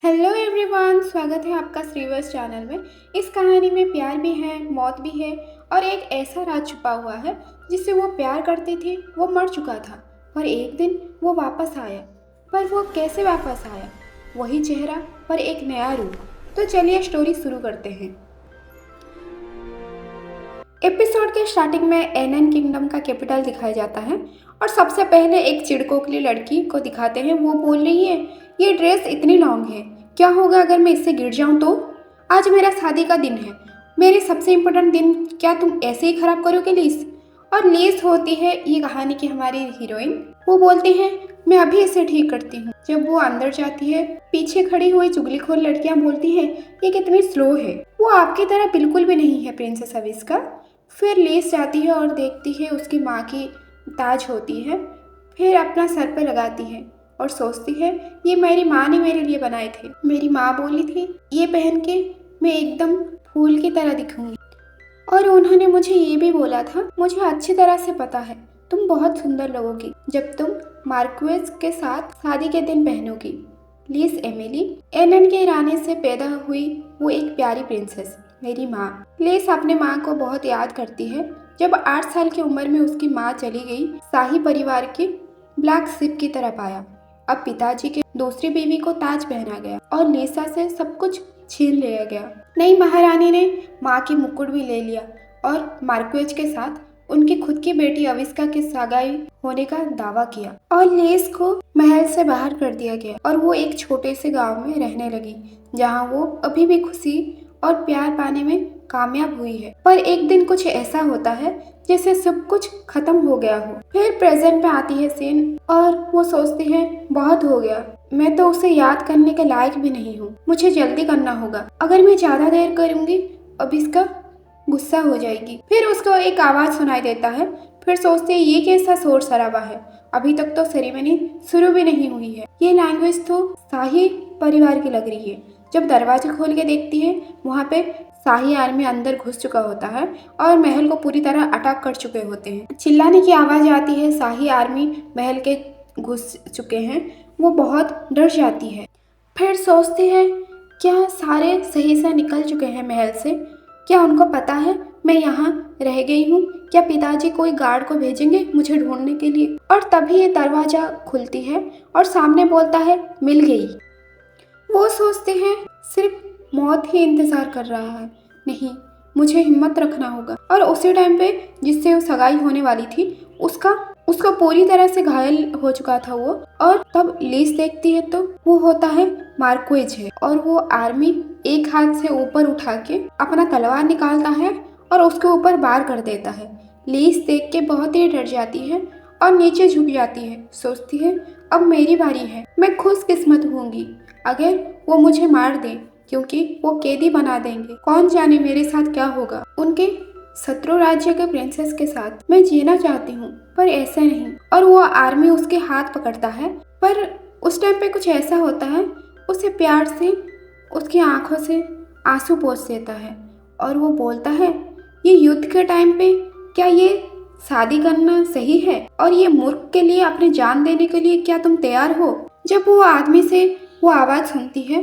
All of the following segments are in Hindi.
हेलो एवरीवन, स्वागत है आपका श्रीवर्स चैनल में। इस कहानी में प्यार भी है, मौत भी है और एक ऐसा राज छुपा हुआ है जिससे वो प्यार करती थी। वो मर चुका था पर एक दिन वो वापस आया। पर वो कैसे वापस आया? वही चेहरा पर एक नया रूप। तो चलिए स्टोरी शुरू करते हैं। एपिसोड के स्टार्टिंग में एनन किंगडम का कैपिटल दिखाया जाता है और सबसे पहले एक चिड़कोकली लड़की को दिखाते हैं। वो बोल रही है, ये ड्रेस इतनी लॉन्ग है, क्या होगा अगर मैं इससे गिर जाऊं तो? आज मेरा शादी का दिन है, मेरे सबसे इम्पोर्टेंट दिन, क्या तुम ऐसे ही खराब करोगे लीस? और लीस होती है ये कहानी की हमारी हीरोइन। वो बोलती है, मैं अभी इसे ठीक करती हूँ। जब वो अंदर जाती है, पीछे खड़ी हुई चुगलीखोर लड़कियां बोलती हैं, ये कितनी स्लो है, वो आपकी तरह बिल्कुल भी नहीं है प्रिंसेस अविस्का। फिर लीस जाती है और देखती है उसकी माँ की ताज होती है। फिर अपना सर पर लगाती है और सोचती है, ये मेरी माँ ने मेरे लिए बनाए थे। मेरी माँ बोली थी ये पहन के मैं एकदम फूल की तरह दिखूंगी। और उन्होंने मुझे ये भी बोला था, मुझे अच्छी तरह से पता है तुम बहुत सुंदर लगोगी जब तुम मार्क्वेज के साथ शादी के दिन पहनोगी। लीस एमिली, एनन के रानी से पैदा हुई वो एक प्यारी प्रिंसेस, मेरी माँ। लीस अपने माँ को बहुत याद करती है। जब 8 साल की उम्र में उसकी माँ चली गई, शाही परिवार के ब्लैक शिप की तरह पाया। अब पिताजी के दूसरी बीवी को ताज पहना गया और लीसा से सब कुछ छीन लिया गया। नई महारानी ने माँ की मुकुट भी ले लिया और मार्क्वेज के साथ उनकी खुद की बेटी अविस्का के सगाई होने का दावा किया और लीस को महल से बाहर कर दिया गया और वो एक छोटे से गांव में रहने लगी जहाँ वो अभी भी खुशी और प्यार पाने में कामयाब हुई है। पर एक दिन कुछ ऐसा होता है जैसे सब कुछ खत्म हो गया हो। फिर प्रेजेंट में आती है सीन और वो सोचती है, बहुत हो गया, मैं तो उसे याद करने के लायक भी नहीं हूँ, मुझे जल्दी करना होगा, अगर मैं ज्यादा देर करूंगी अब इसका गुस्सा हो जाएगी। फिर उसको एक आवाज सुनाई देता है। फिर सोचते है, ये कैसा शोर शराबा है, अभी तक तो सेरेमनी शुरू भी नहीं हुई है, ये लैंग्वेज तो शाही परिवार की लग रही है। जब दरवाजे खोल के देखती है, वहाँ पे शाही आर्मी अंदर घुस चुका होता है और महल को पूरी तरह अटैक कर चुके होते हैं। चिल्लाने की आवाज आती है, शाही आर्मी महल के घुस चुके हैं। वो बहुत डर जाती है। फिर सोचती है, क्या सारे सही से निकल चुके हैं महल से? क्या उनको पता है मैं यहाँ रह गई हूँ? क्या पिताजी कोई गार्ड को भेजेंगे मुझे ढूंढने के लिए? और तभी ये दरवाजा खुलती है और सामने बोलता है, मिल गई। वो सोचते हैं सिर्फ मौत ही इंतजार कर रहा है, नहीं मुझे हिम्मत रखना होगा। और उसी टाइम पे जिससे वो सगाई होने वाली थी उसको पूरी तरह से घायल हो चुका था वो। और तब लीस देखती है तो वो होता है मार्क्वेज है और वो आर्मी एक हाथ से ऊपर उठा के अपना तलवार निकालता है और उसके ऊपर वार कर देता है। लीस देख के बहुत ही डर जाती है और नीचे झुक जाती है। सोचती है, अब मेरी बारी है, मैं खुशकिस्मत होंगी अगर वो मुझे मार दे, क्योंकि वो कैदी बना देंगे। कौन जाने मेरे साथ क्या होगा। उनके शत्रु राज्य के प्रिंसेस के साथ मैं जीना चाहती हूँ पर ऐसे नहीं। और वो आर्मी उसके हाथ पकड़ता है। पर उस टाइम पे कुछ ऐसा होता है, उसे प्यार से उसकी आंखों से आंसू पोंछ देता है और वो बोलता है, ये युद्ध के टाइम पे क्या ये शादी करना सही है? और ये मूर्ख के लिए अपनी जान देने के लिए क्या तुम तैयार हो? जब वो आदमी से वो आवाज सुनती है,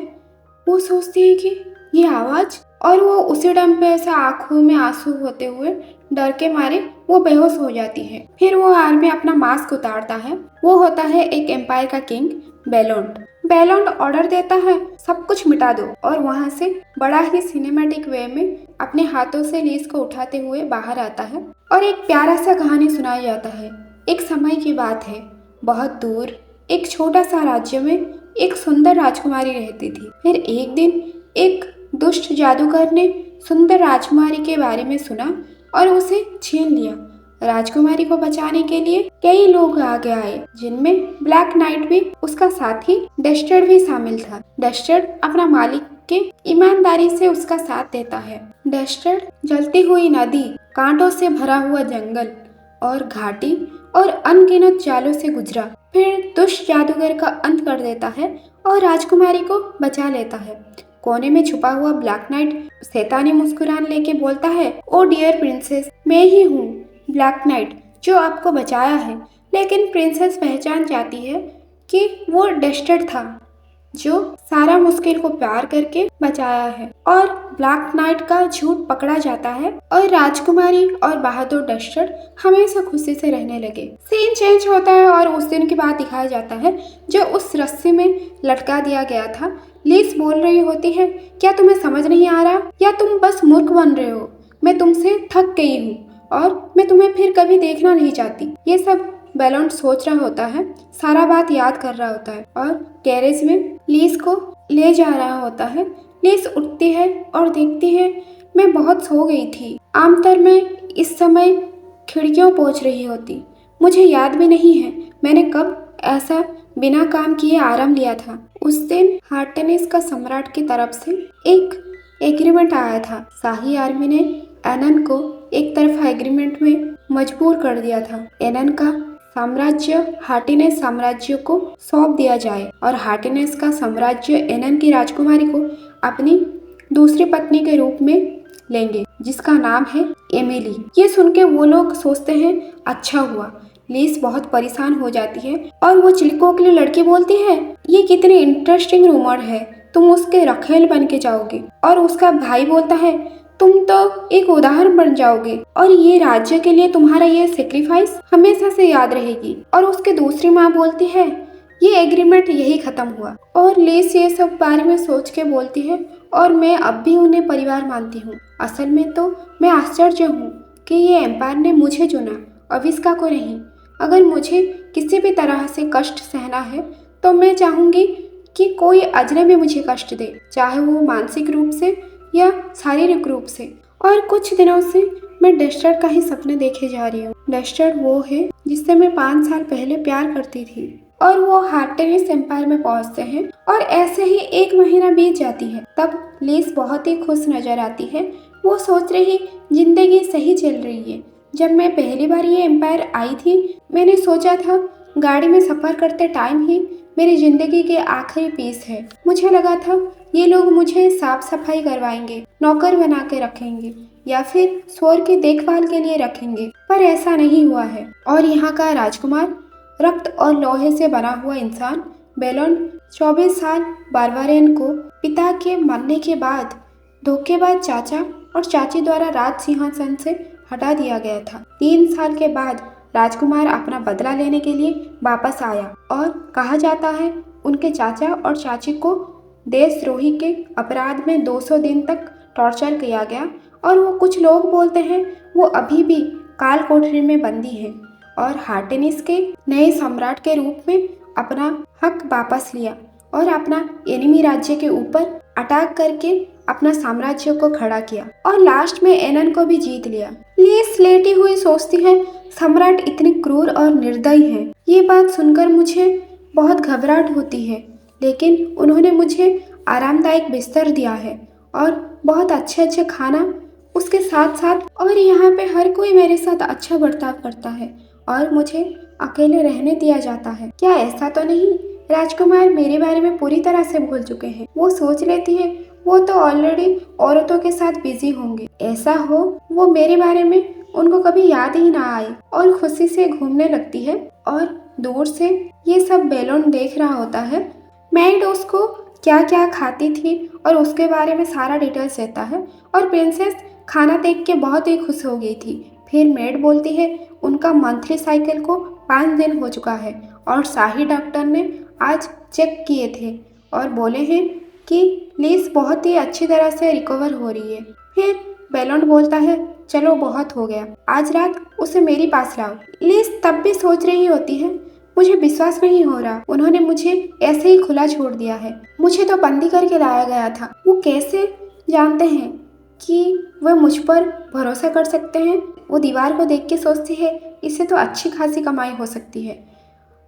वो सोचती है कि ये आवाज, और वो उसी टाइम पे ऐसा आंखों में आंसू होते हुए डर के मारे वो बेहोश हो जाती है। फिर वो आर्मी अपना मास्क उतारता है। वो होता है एक एम्पायर का किंग बेलोंड। बेलोंड ऑर्डर देता है, सब कुछ मिटा दो, और वहां से बड़ा ही सिनेमैटिक वे में अपने हाथों से लीस को उठाते हुए बाहर आता है और एक प्यारा सा कहानी सुनाया जाता है। एक समय की बात है, बहुत दूर एक छोटा सा राज्य में एक सुंदर राजकुमारी रहती थी। फिर एक दिन एक दुष्ट जादूगर ने सुंदर राजकुमारी के बारे में सुना और उसे छीन लिया। राजकुमारी को बचाने के लिए कई लोग आगे आए, जिनमें ब्लैक नाइट भी, उसका साथी डस्टर्ड भी शामिल था। डस्टर्ड अपना मालिक के ईमानदारी से उसका साथ देता है। डस्टर्ड जलती हुई नदी, कांटों से भरा हुआ जंगल और घाटी और अनगिनत जालों से गुजरा। फिर दुष्ट जादूगर का अंत कर देता है और राजकुमारी को बचा लेता है। कोने में छुपा हुआ ब्लैक नाइट शैतानी मुस्कुरान लेके बोलता है, ओ डियर प्रिंसेस, मैं ही हूँ ब्लैक नाइट जो आपको बचाया है। लेकिन प्रिंसेस पहचान जाती है कि वो डस्टर्ड था जो सारा मुश्किल को प्यार करके बचाया है। और ब्लैक नाइट का झूठ पकड़ा जाता है और राजकुमारी और बहादुर डस्टर हमेशा खुशी से रहने लगे। सीन चेंज होता है और उस दिन की बात दिखाया जाता है जो उस रस्सी में लटका दिया गया था। लिस बोल रही होती है, क्या तुम्हें समझ नहीं आ रहा या तुम बस मूर्ख बन रहे हो? मैं तुमसे थक गई हूँ और मैं तुम्हें फिर कभी देखना नहीं चाहती। ये सब बेलोन सोच रहा होता है, सारा बात याद कर रहा होता है और गैरेज में लीस को ले जा रहा होता है। लीस उठती है और देखती है, मैं बहुत सो गई थी। आमतौर में इस समय खिड़कियों पोंछ रही होती। मुझे याद भी नहीं है मैंने कब ऐसा बिना काम किए आराम लिया था। उस दिन हार्टेनिस का सम्राट की तरफ से एक एग्रीमेंट आया था। शाही आर्मी ने एनन को एक तरफा एग्रीमेंट में मजबूर कर दिया था। एनन का साम्राज्य हार्टिनेस साम्राज्य को सौंप दिया जाए और हार्टिनेस का साम्राज्य एनन की राजकुमारी को अपनी दूसरी पत्नी के रूप में लेंगे, जिसका नाम है एमिली। ये सुन के वो लोग सोचते हैं अच्छा हुआ। लीस बहुत परेशान हो जाती है और वो चिलकों के लिए लड़की बोलती है, ये कितनी इंटरेस्टिंग रूमर है, तुम उसके रखेल बन के जाओगे। और उसका भाई बोलता है, तुम तो एक उदाहरण बन जाओगे और ये राज्य के लिए तुम्हारा ये सेक्रीफाइस हमेशा से याद रहेगी। और उसके दूसरी माँ बोलती है, ये एग्रीमेंट यही खत्म हुआ। और लीस ये सब बारे में सोच के बोलती है, और मैं अब भी उन्हें परिवार मानती हूँ। असल में तो मैं आश्चर्य हूँ कि ये एम्पायर ने मुझे चुना, अविस्का को नहीं। अगर मुझे किसी भी तरह से कष्ट सहना है तो मैं चाहूँगी कि कोई अजनबी मुझे कष्ट दे, चाहे वो मानसिक रूप से या शारीरिक रूप से। और कुछ दिनों से मैं डस्टर का ही सपने देखे जा रही हूँ। डस्टर वो है जिससे मैं 5 साल पहले प्यार करती थी। और वो हार्टेनिस एम्पायर में पहुंचते हैं और ऐसे ही 1 महीना बीत जाती है। तब लीस बहुत ही खुश नजर आती है। वो सोच रही जिंदगी सही चल रही है। जब मैं पहली बार ये एम्पायर आई थी मैंने सोचा था गाड़ी में सफर करते टाइम ही मेरी जिंदगी के आखिरी पीस है। मुझे लगा था ये लोग मुझे साफ सफाई करवाएंगे, नौकर बना के रखेंगे या फिर शोर की देखभाल के लिए रखेंगे, पर ऐसा नहीं हुआ है। और यहाँ का राजकुमार रक्त और लोहे से बना हुआ इंसान बेलोन 24 साल बारबारियन को पिता के मरने के बाद धोखेबाज चाचा और चाची द्वारा राज सिंहासन से हटा दिया गया था। 3 साल के बाद राजकुमार अपना बदला लेने के लिए वापस आया और कहा जाता है उनके चाचा और चाची को देशद्रोही के अपराध में 200 दिन तक टॉर्चर किया गया और वो कुछ लोग बोलते हैं वो अभी भी काल कोठरी में बंदी है और हार्टेनिस के नए सम्राट के रूप में अपना हक वापस लिया और अपना एनिमी राज्य के ऊपर अटैक करके अपना साम्राज्य को खड़ा किया और लास्ट में एनन को भी जीत लिया। लीस लेटी हुई सोचती है सम्राट इतने क्रूर और निर्दयी हैं। ये बात सुनकर मुझे बहुत घबराहट होती है, लेकिन उन्होंने मुझे आरामदायक बिस्तर दिया है और बहुत अच्छे खाना उसके साथ साथ, और यहाँ पे हर कोई मेरे साथ अच्छा बर्ताव करता है और मुझे अकेले रहने दिया जाता है। क्या ऐसा तो नहीं राजकुमार मेरे बारे में पूरी तरह से भूल चुके हैं? वो सोच लेती है वो तो ऑलरेडी औरतों के साथ बिजी होंगे। ऐसा हो वो मेरे बारे में उनको कभी याद ही ना आए और खुशी से घूमने लगती है। और दूर से ये सब बेलोन देख रहा होता है। मैड उसको क्या क्या खाती थी और उसके बारे में सारा डिटेल्स देता है और प्रिंसेस खाना देख के बहुत ही खुश हो गई थी। फिर मेड बोलती है उनका मंथली साइकिल को 5 दिन हो चुका है और शाही डॉक्टर ने आज चेक किए थे और बोले हैं कि लीस बहुत ही अच्छी तरह से रिकवर हो रही है। फिर बेलोन बोलता है चलो बहुत हो गया, आज रात उसे मेरे पास लाओ। लीस तब भी सोच रही होती है मुझे विश्वास नहीं हो रहा, उन्होंने मुझे ऐसे ही खुला छोड़ दिया है, मुझे तो बंदी करके लाया गया था। वो कैसे जानते हैं कि वह मुझ पर भरोसा कर सकते हैं? वो दीवार को देख के सोचती है इससे तो अच्छी खासी कमाई हो सकती है।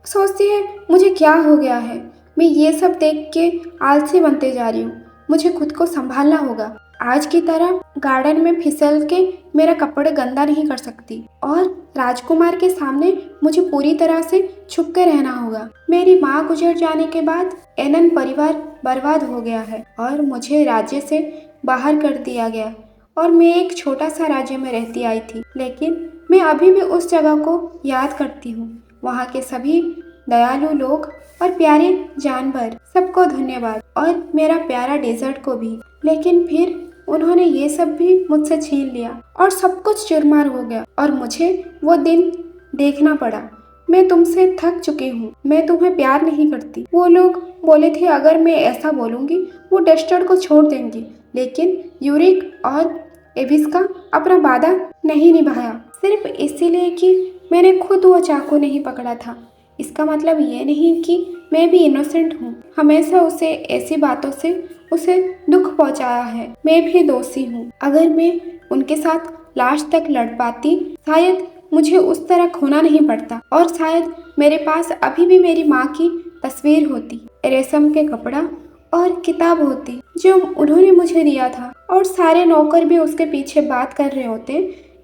सोचती है मुझे क्या हो गया है, मैं ये सब देख के आलसी बनते जा रही हूँ, मुझे खुद को संभालना होगा। आज की तरह गार्डन में फिसल के मेरा कपड़े गंदा नहीं कर सकती और राजकुमार के सामने मुझे पूरी तरह से छुप के रहना होगा। मेरी माँ गुजर जाने के बाद एनन परिवार बर्बाद हो गया है और मुझे राज्य से बाहर कर दिया गया और मैं एक छोटा सा राज्य में रहती आई थी, लेकिन मैं अभी भी उस जगह को याद करती हूँ। वहाँ के सभी दयालु लोग और प्यारे जानवर सबको धन्यवाद और मेरा प्यारा डेजर्ट को भी। लेकिन फिर उन्होंने ये सब भी मुझसे छीन लिया और सब कुछ चुरमार हो गया और मुझे वो दिन देखना पड़ा। मैं तुमसे थक चुकी हूँ, मैं तुम्हें प्यार नहीं करती। वो लोग बोले थे अगर मैं ऐसा बोलूँगी वो डस्टर को छोड़ देंगी, लेकिन यूरिक और एविस का अपना वादा नहीं निभाया, सिर्फ इसीलिए कि मैंने खुद वो चाकू नहीं पकड़ा था। इसका मतलब ये नहीं कि मैं भी इनोसेंट हूँ। हमेशा उसे ऐसी बातों से उसे दुख पहुँचाया है। मैं भी दोषी हूँ। अगर मैं उनके साथ लास्ट तक लड़ पाती, शायद मुझे उस तरह खोना नहीं पड़ता और शायद मेरे पास अभी भी मेरी माँ की तस्वीर होती, रेशम के कपड़ा और किताब होती जो उन्होंने मुझे दिया था, और सारे नौकर भी उसके पीछे बात कर रहे होते।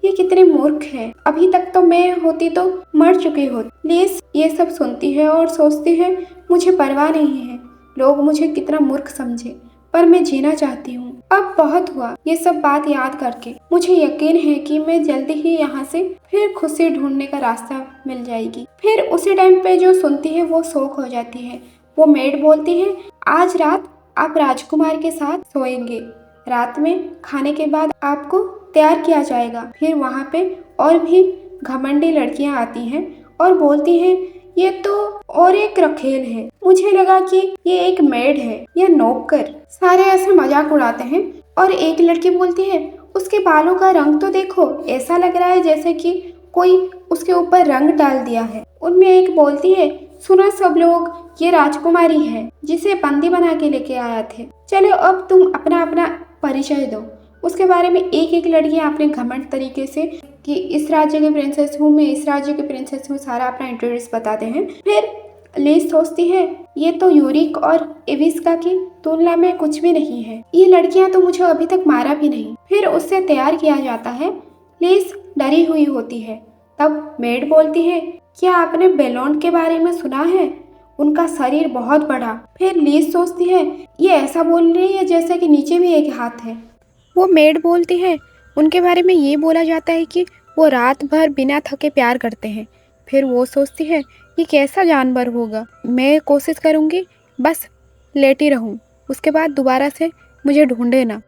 ये कितने मूर्ख है, अभी तक तो मैं होती तो मर चुकी होती। लिस ये सब सुनती है और सोचती है मुझे परवाह नहीं है, लोग मुझे कितना मूर्ख समझे, पर मैं जीना चाहती हूँ। अब बहुत हुआ ये सब बात याद करके। मुझे यकीन है कि मैं जल्दी ही यहाँ से फिर खुशी ढूंढने का रास्ता मिल जाएगी। फिर उसी टाइम पे जो सुनती है वो शौक हो जाती है। वो मेड बोलती है आज रात आप राजकुमार के साथ सोएंगे, रात में खाने के बाद आपको तैयार किया जाएगा। फिर वहाँ पे और भी घमंडी लड़कियाँ आती हैं और बोलती हैं ये तो और एक रखेल है। मुझे लगा कि ये एक मेड है या नौकर। सारे ऐसे मजाक उड़ाते हैं और एक लड़की बोलती है उसके बालों का रंग तो देखो, ऐसा लग रहा है जैसे कि कोई उसके ऊपर रंग डाल दिया है। उनमें एक बोलती है सुना सब लोग, ये राजकुमारी है जिसे बंदी बना के लेके आया थे। चलो अब तुम अपना अपना परिचय दो। उसके बारे में एक एक लड़की अपने घमंड तरीके से कि इस राज्य के प्रिंसेस हूँ मैं, इस राज्य के प्रिंसेस हूँ, सारा अपना इंट्रोड्यूस बताते हैं। फिर लिस सोचती है ये तो यूरिक और एविस्का की तुलना में कुछ भी नहीं है, ये लड़कियां तो मुझे अभी तक मारा भी नहीं। फिर उससे तैयार किया जाता है। लिस डरी हुई होती है। तब मेड बोलती है क्या आपने बेलोन के बारे में सुना है, उनका शरीर बहुत बड़ा। फिर लिस सोचती है ये ऐसा बोल रही है जैसे कि नीचे भी एक हाथ है। वो मेड बोलती है उनके बारे में ये बोला जाता है कि वो रात भर बिना थके प्यार करते हैं। फिर वो सोचती है ये कैसा जानवर होगा, मैं कोशिश करूँगी बस लेटी रहूँ, उसके बाद दोबारा से मुझे ढूंढे ना।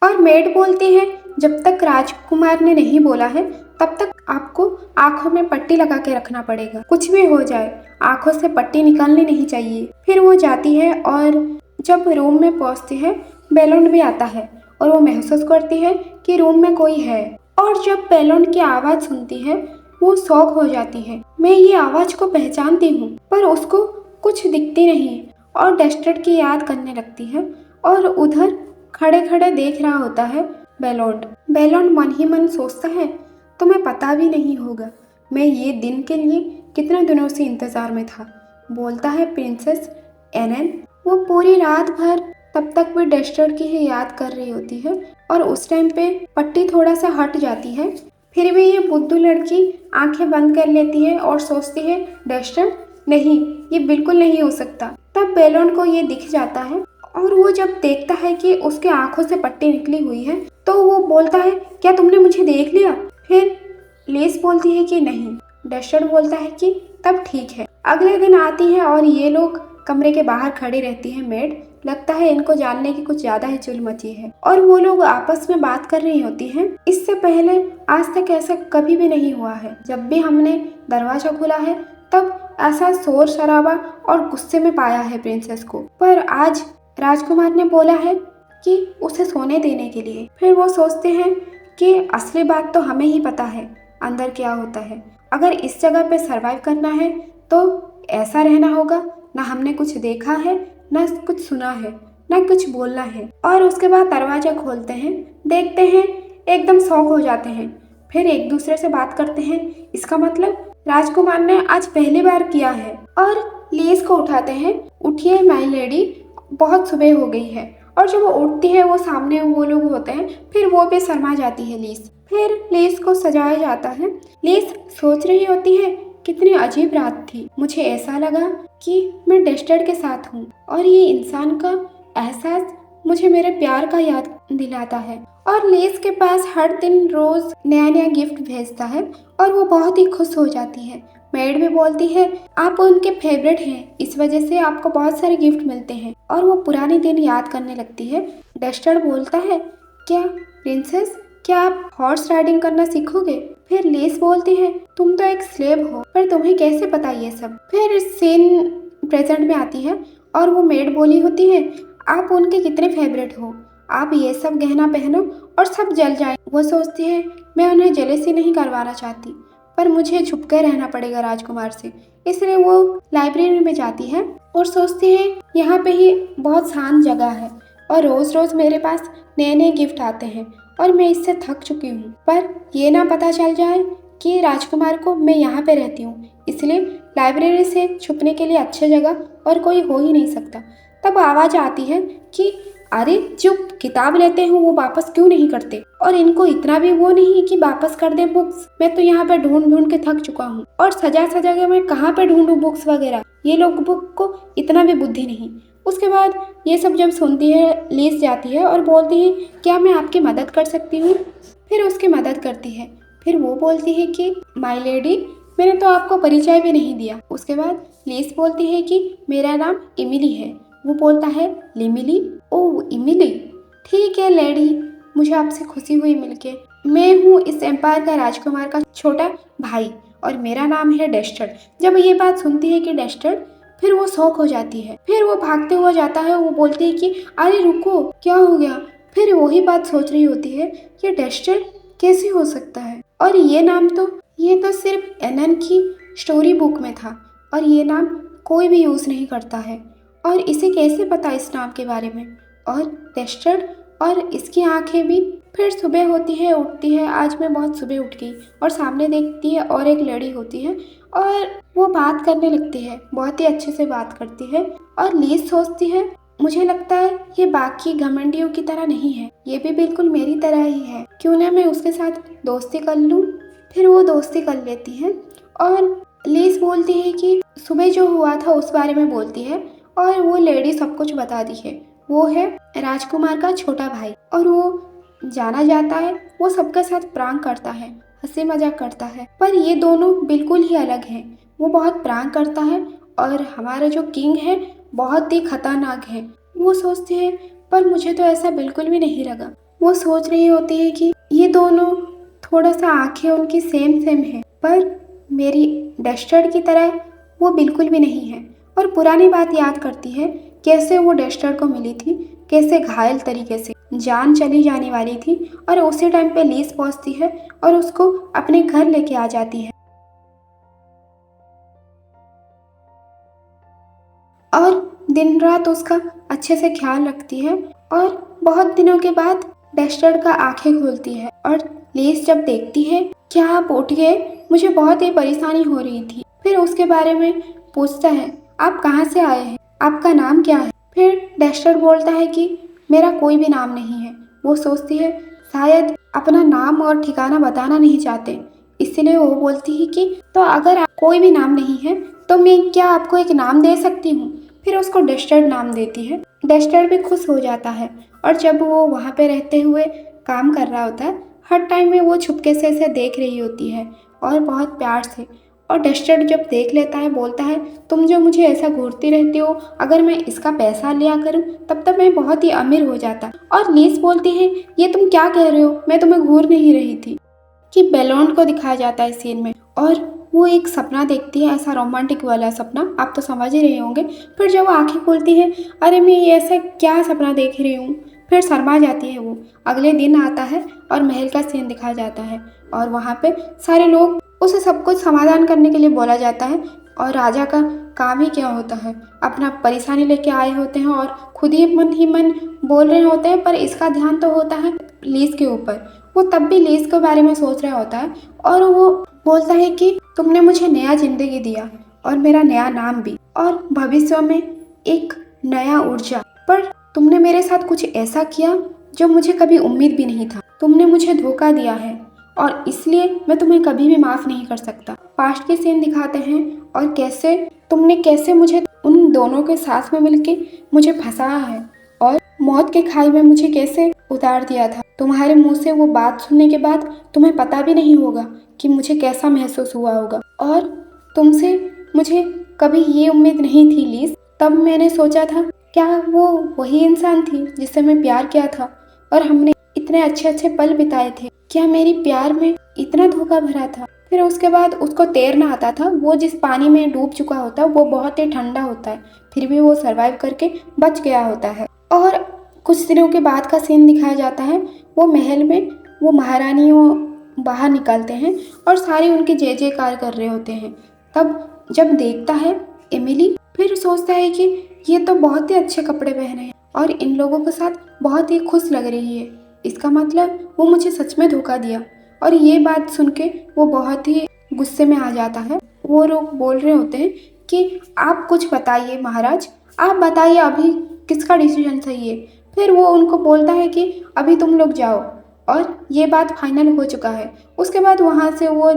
और मेड बोलती है जब तक राजकुमार ने नहीं बोला है तब तक आपको आंखों में पट्टी लगा के रखना पड़ेगा, कुछ भी हो जाए आंखों से पट्टी निकालनी नहीं चाहिए। फिर वो जाती है और जब रूम में पहुंचती है बेलोन भी आता है और वो महसूस करती है कि रूम में कोई है। और जब बेलोन की आवाज़ सुनती है वो शॉक हो जाती है। मैं ये आवाज़ को पहचानती हूँ, पर उसको कुछ दिखती नहीं और डस्टर की याद करने लगती है और उधर खड़े खड़े देख रहा होता है बेलोन। बेलोन मन ही मन सोचता है तुम्हें पता भी नहीं होगा मैं ये दिन के लिए कितने दिनों से इंतजार में था। बोलता है प्रिंसेस एनन। वो पूरी रात भर तब तक भी डस्टर की ही याद कर रही होती है और उस टाइम पे पट्टी थोड़ा सा हट जाती है। फिर भी ये बुद्धू लड़की आंखें बंद कर लेती है और सोचती है डस्टर नहीं, ये बिल्कुल नहीं हो सकता। तब बेलोन को ये दिख जाता है और वो जब देखता है कि उसके आंखों से पट्टी निकली हुई है तो वो बोलता है क्या तुमने मुझे देख लिया। फिर लिस बोलती है कि नहीं। डस्टर बोलता है कि तब ठीक है। अगले दिन आती है और ये लोग कमरे के बाहर खड़ी रहती है मेड। लगता है इनको जानने की कुछ ज्यादा ही चुल मची है और वो लोग आपस में बात कर रही होती हैं। इससे पहले आज तक ऐसा कभी भी नहीं हुआ है। जब भी हमने दरवाजा खोला है तब ऐसा शोर शराबा और गुस्से में पाया है प्रिंसेस को, पर आज राजकुमार ने बोला है कि उसे सोने देने के लिए। फिर वो सोचते हैं कि असली बात तो हमें ही पता है अंदर क्या होता है। अगर इस जगह पे सरवाइव करना है तो ऐसा रहना होगा, ना हमने कुछ देखा है ना कुछ सुना है ना कुछ बोलना है। और उसके बाद दरवाजा खोलते हैं, देखते हैं, एकदम शॉक हो जाते हैं। फिर एक दूसरे से बात करते हैं, इसका मतलब राजकुमार ने आज पहली बार किया है। और लीस को उठाते हैं, उठिए माय लेडी, बहुत सुबह हो गई है। और जब वो उठती है वो सामने वो लोग होते हैं, फिर वो भी शर्मा जाती है लीस। फिर लीस को सजाया जाता है। लीस सोच रही होती है कितनी अजीब रात थी, मुझे ऐसा लगा कि मैं डस्टर के साथ हूँ और ये इंसान का एहसास मुझे मेरे प्यार का याद दिलाता है। और लीस के पास हर दिन रोज नया नया गिफ्ट भेजता है और वो बहुत ही खुश हो जाती है। मेड भी बोलती है आप उनके फेवरेट हैं, इस वजह से आपको बहुत सारे गिफ्ट मिलते हैं। और वो पुराने दिन याद करने लगती है। डस्टर बोलता है क्या प्रिंसेस, क्या आप हॉर्स राइडिंग करना सीखोगे? फिर लिस बोलती है तुम तो एक स्लेव हो, पर तुम्हें कैसे पता ये सब? फिर सीन प्रेजेंट में आती है और वो मेड बोली होती है आप उनके कितने फेवरेट हो, आप ये सब गहना पहनो और सब जल जाए। वो सोचती है मैं उन्हें जेलसी नहीं करवाना चाहती, पर मुझे छुप कर रहना पड़ेगा राजकुमार से। इसलिए वो लाइब्रेरी में जाती है और सोचती है यहाँ पे ही बहुत शांत जगह है और रोज रोज मेरे पास नए नए गिफ्ट आते हैं और मैं इससे थक चुकी हूँ, पर ये ना पता चल जाए कि राजकुमार को मैं यहाँ पे रहती हूँ। इसलिए लाइब्रेरी से छुपने के लिए अच्छी जगह और कोई हो ही नहीं सकता। तब आवाज़ आती है कि अरे जो किताब लेते हैं वो वापस क्यों नहीं करते, और इनको इतना भी वो नहीं कि वापस कर दें बुक्स। मैं तो यहाँ पे ढूंढ ढूंढ के थक चुका हूँ और सजा सजा के मैं कहाँ पे ढूंढूं बुक्स वगैरह, ये लोग बुक को इतना भी बुद्धि नहीं। उसके बाद ये सब जब सुनती है लिस जाती है और बोलती है क्या मैं आपकी मदद कर सकती हूँ? फिर उसकी मदद करती है। फिर वो बोलती है कि माय लेडी, मैंने तो आपको परिचय भी नहीं दिया। उसके बाद लिस बोलती है कि मेरा नाम इमिली है। वो बोलता है लिमिली, ओह इमिली, ठीक है लेडी, मुझे आपसे खुशी हुई मिलके। मैं हूँ इस एम्पायर का राजकुमार का छोटा भाई और मेरा नाम है डस्टर। जब ये बात सुनती है कि डस्टर, फिर वो शौक हो जाती है। फिर वो भागते हुआ जाता है। वो बोलती है कि अरे रुको, क्या हो गया? फिर वही बात सोच रही होती है कि डस्टर कैसे हो सकता है, और ये तो सिर्फ एनन की स्टोरी बुक में था और ये नाम कोई भी यूज़ नहीं करता है, और इसे कैसे पता इस नाम के बारे में? और डस्टर और इसकी आंखें भी। फिर सुबह होती है, उठती है। आज मैं बहुत सुबह उठ गई और सामने देखती है और एक लेडी होती है और वो बात करने लगती है, बहुत ही अच्छे से बात करती है। और लिस सोचती है मुझे लगता है ये बाकी घमंडियों की तरह नहीं है, ये भी बिल्कुल मेरी तरह ही है, क्यों ना मैं उसके साथ दोस्ती कर लूँ। फिर वो दोस्ती कर लेती है और लिस बोलती है कि सुबह जो हुआ था उस बारे में बोलती है और वो लेडी सब कुछ बता दी है। वो है राजकुमार का छोटा भाई और वो जाना जाता है, वो सबके साथ प्रांग करता है, हंसी मजाक करता है, पर ये दोनों बिल्कुल ही अलग हैं। वो बहुत प्रांग करता है और हमारा जो किंग है बहुत ही खतरनाक है। वो सोचती है पर मुझे तो ऐसा बिल्कुल भी नहीं लगा। वो सोच रही होती है कि ये दोनों थोड़ा सा आंखें उनकी सेम सेम है, पर मेरी डस्टर्ड की तरह वो बिल्कुल भी नहीं है। और पुरानी बात याद करती है, कैसे वो डस्टर्ड को मिली थी, कैसे घायल तरीके से जान चली जाने वाली थी, और उसी टाइम पे लिस पहुंचती है और उसको अपने घर लेके आ जाती है और दिन रात उसका अच्छे से ख्याल रखती है। और बहुत दिनों के बाद डस्टर्ड का आंखें खुलती है और लिस जब देखती है क्या आप उठ गए, मुझे बहुत ही परेशानी हो रही थी। फिर उसके बारे में पूछता है आप कहाँ से आए हैं, आपका नाम क्या है? फिर डस्टर बोलता है कि मेरा कोई भी नाम नहीं है। वो सोचती है शायद अपना नाम और ठिकाना बताना नहीं चाहते, इसलिए वो बोलती है कि तो अगर आप कोई भी नाम नहीं है तो मैं क्या आपको एक नाम दे सकती हूँ? फिर उसको डस्टर नाम देती है। डस्टर भी खुश हो जाता है और जब वो वहाँ पे रहते हुए काम कर रहा होता है, हर टाइम में वो छुपके से इसे देख रही होती है और बहुत प्यार से। और डस्टर जब देख लेता है बोलता है तुम जो मुझे ऐसा घूरती रहती हो, अगर मैं इसका पैसा लिया करूं तब तक मैं बहुत ही अमीर हो जाता। और लिस बोलती है ये तुम क्या कह रहे हो, मैं तुम्हें घूर नहीं रही थी। कि बेलोन को दिखाया जाता है सीन में और वो एक सपना देखती है, ऐसा रोमांटिक वाला सपना, आप तो समझ ही रहे होंगे। फिर जब वो आंखें खोलती है, अरे मैं ये ऐसा क्या सपना देख रही हूँ, फिर शर्मा जाती है वो। अगले दिन आता है और महल का सीन दिखाया जाता है और वहाँ पे सारे लोग उसे सब कुछ समाधान करने के लिए बोला जाता है। और राजा का काम ही क्या होता है, अपना परेशानी लेके आए होते हैं और खुद ही मन बोल रहे होते हैं, पर इसका ध्यान तो होता है लिस के ऊपर। वो तब भी लिस के बारे में सोच रहा होता है और वो बोलता है कि तुमने मुझे नया जिंदगी दिया और मेरा नया नाम भी, और भविष्य में एक नया ऊर्जा, पर तुमने मेरे साथ कुछ ऐसा किया जो मुझे कभी उम्मीद भी नहीं था। तुमने मुझे धोखा दिया है और इसलिए मैं तुम्हें कभी भी माफ़ नहीं कर सकता। पास्ट के सीन दिखाते हैं और कैसे मुझे उन दोनों के साथ में मिलके मुझे फंसाया है और मौत के खाई में मुझे कैसे उतार दिया था। तुम्हारे मुंह से वो बात सुनने के बाद तुम्हें पता भी नहीं होगा कि मुझे कैसा महसूस हुआ होगा। और तुमसे मुझे कभी ये उम्मीद नहीं थी लीस। तब मैंने सोचा था क्या वो वही इंसान थी जिससे मैं प्यार किया था और हमने इतने अच्छे अच्छे पल बिताए थे। क्या मेरी प्यार में इतना धोखा भरा था। फिर उसके बाद उसको तैरना आता था। वो जिस पानी में डूब चुका होता है वो बहुत ही ठंडा होता है, फिर भी वो सरवाइव करके बच गया होता है। और कुछ दिनों के बाद का सीन दिखाया जाता है। वो महल में वो महारानियों बाहर निकलते हैं और सारी उनकी जय जयकार कर रहे होते हैं। तब जब देखता है एमिली, फिर सोचता है कि ये तो बहुत ही अच्छे कपड़े पहने हैं और इन लोगों के साथ बहुत ही खुश लग रही है। इसका मतलब वो मुझे सच में धोखा दिया। और ये बात सुन के वो बहुत ही गुस्से में आ जाता है। वो लोग बोल रहे होते हैं कि आप कुछ बताइए महाराज, आप बताइए अभी किसका डिसीजन सही है। फिर वो उनको बोलता है कि अभी तुम लोग जाओ और ये बात फाइनल हो चुका है। उसके बाद वहाँ से वो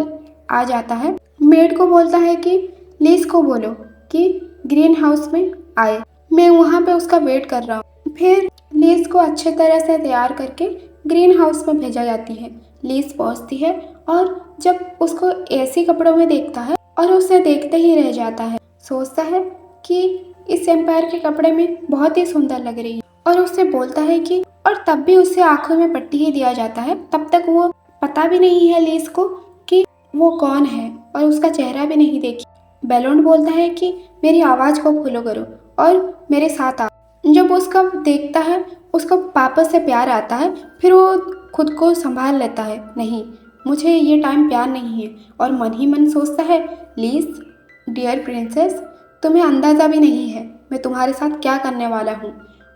आ जाता है। मेड को बोलता है कि लीज को बोलो कि ग्रीन हाउस में आए, मैं वहाँ पे उसका वेट कर रहा हूँ। फिर लीज को अच्छे तरह से तैयार करके ग्रीन हाउस में भेजा जाती है। लीज पहुँचती है और जब उसको ऐसी कपड़ों में देखता है और उसे देखते ही रह जाता है। सोचता है कि इस एम्पायर के कपड़े में बहुत ही सुंदर लग रही है और उससे बोलता है कि, और तब भी उसे आंखों में पट्टी ही दिया जाता है। तब तक वो पता भी नहीं है लीज को कि वो कौन है और उसका चेहरा भी नहीं देखी। बेलोन बोलता है कि मेरी आवाज़ को फॉलो करो और मेरे साथ आओ। जब उसका देखता है उसको वापस से प्यार आता है। फिर वो खुद को संभाल लेता है, नहीं मुझे ये टाइम प्यार नहीं है। और मन ही मन सोचता है लीज डियर प्रिंसेस, तुम्हें अंदाज़ा भी नहीं है मैं तुम्हारे साथ क्या करने वाला हूँ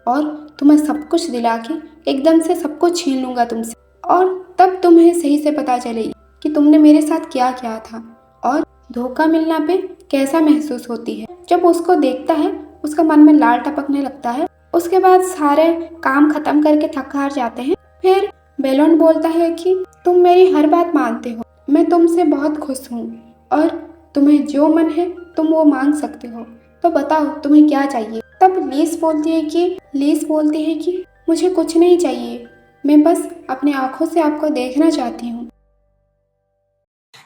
और तुम्हें सब कुछ दिला के एकदम से सब कुछ छीन लूँगा तुमसे। और तब तुम्हें सही से पता चलेगी कि तुमने मेरे साथ क्या किया था और धोखा मिलना पे कैसा महसूस होती है। जब उसको देखता है उसका मन में लाल टपकने लगता है। उसके बाद सारे काम खत्म करके थक हार जाते हैं। फिर बेलोन बोलता है कि तुम मेरी हर बात मानते हो, मैं तुमसे बहुत खुश हूँ और तुम्हें जो मन है तुम वो मांग सकते हो, तो बताओ तुम्हें क्या चाहिए। तब लीस बोलती है कि मुझे कुछ नहीं चाहिए, मैं बस अपनी आंखों से आपको देखना चाहती हूँ।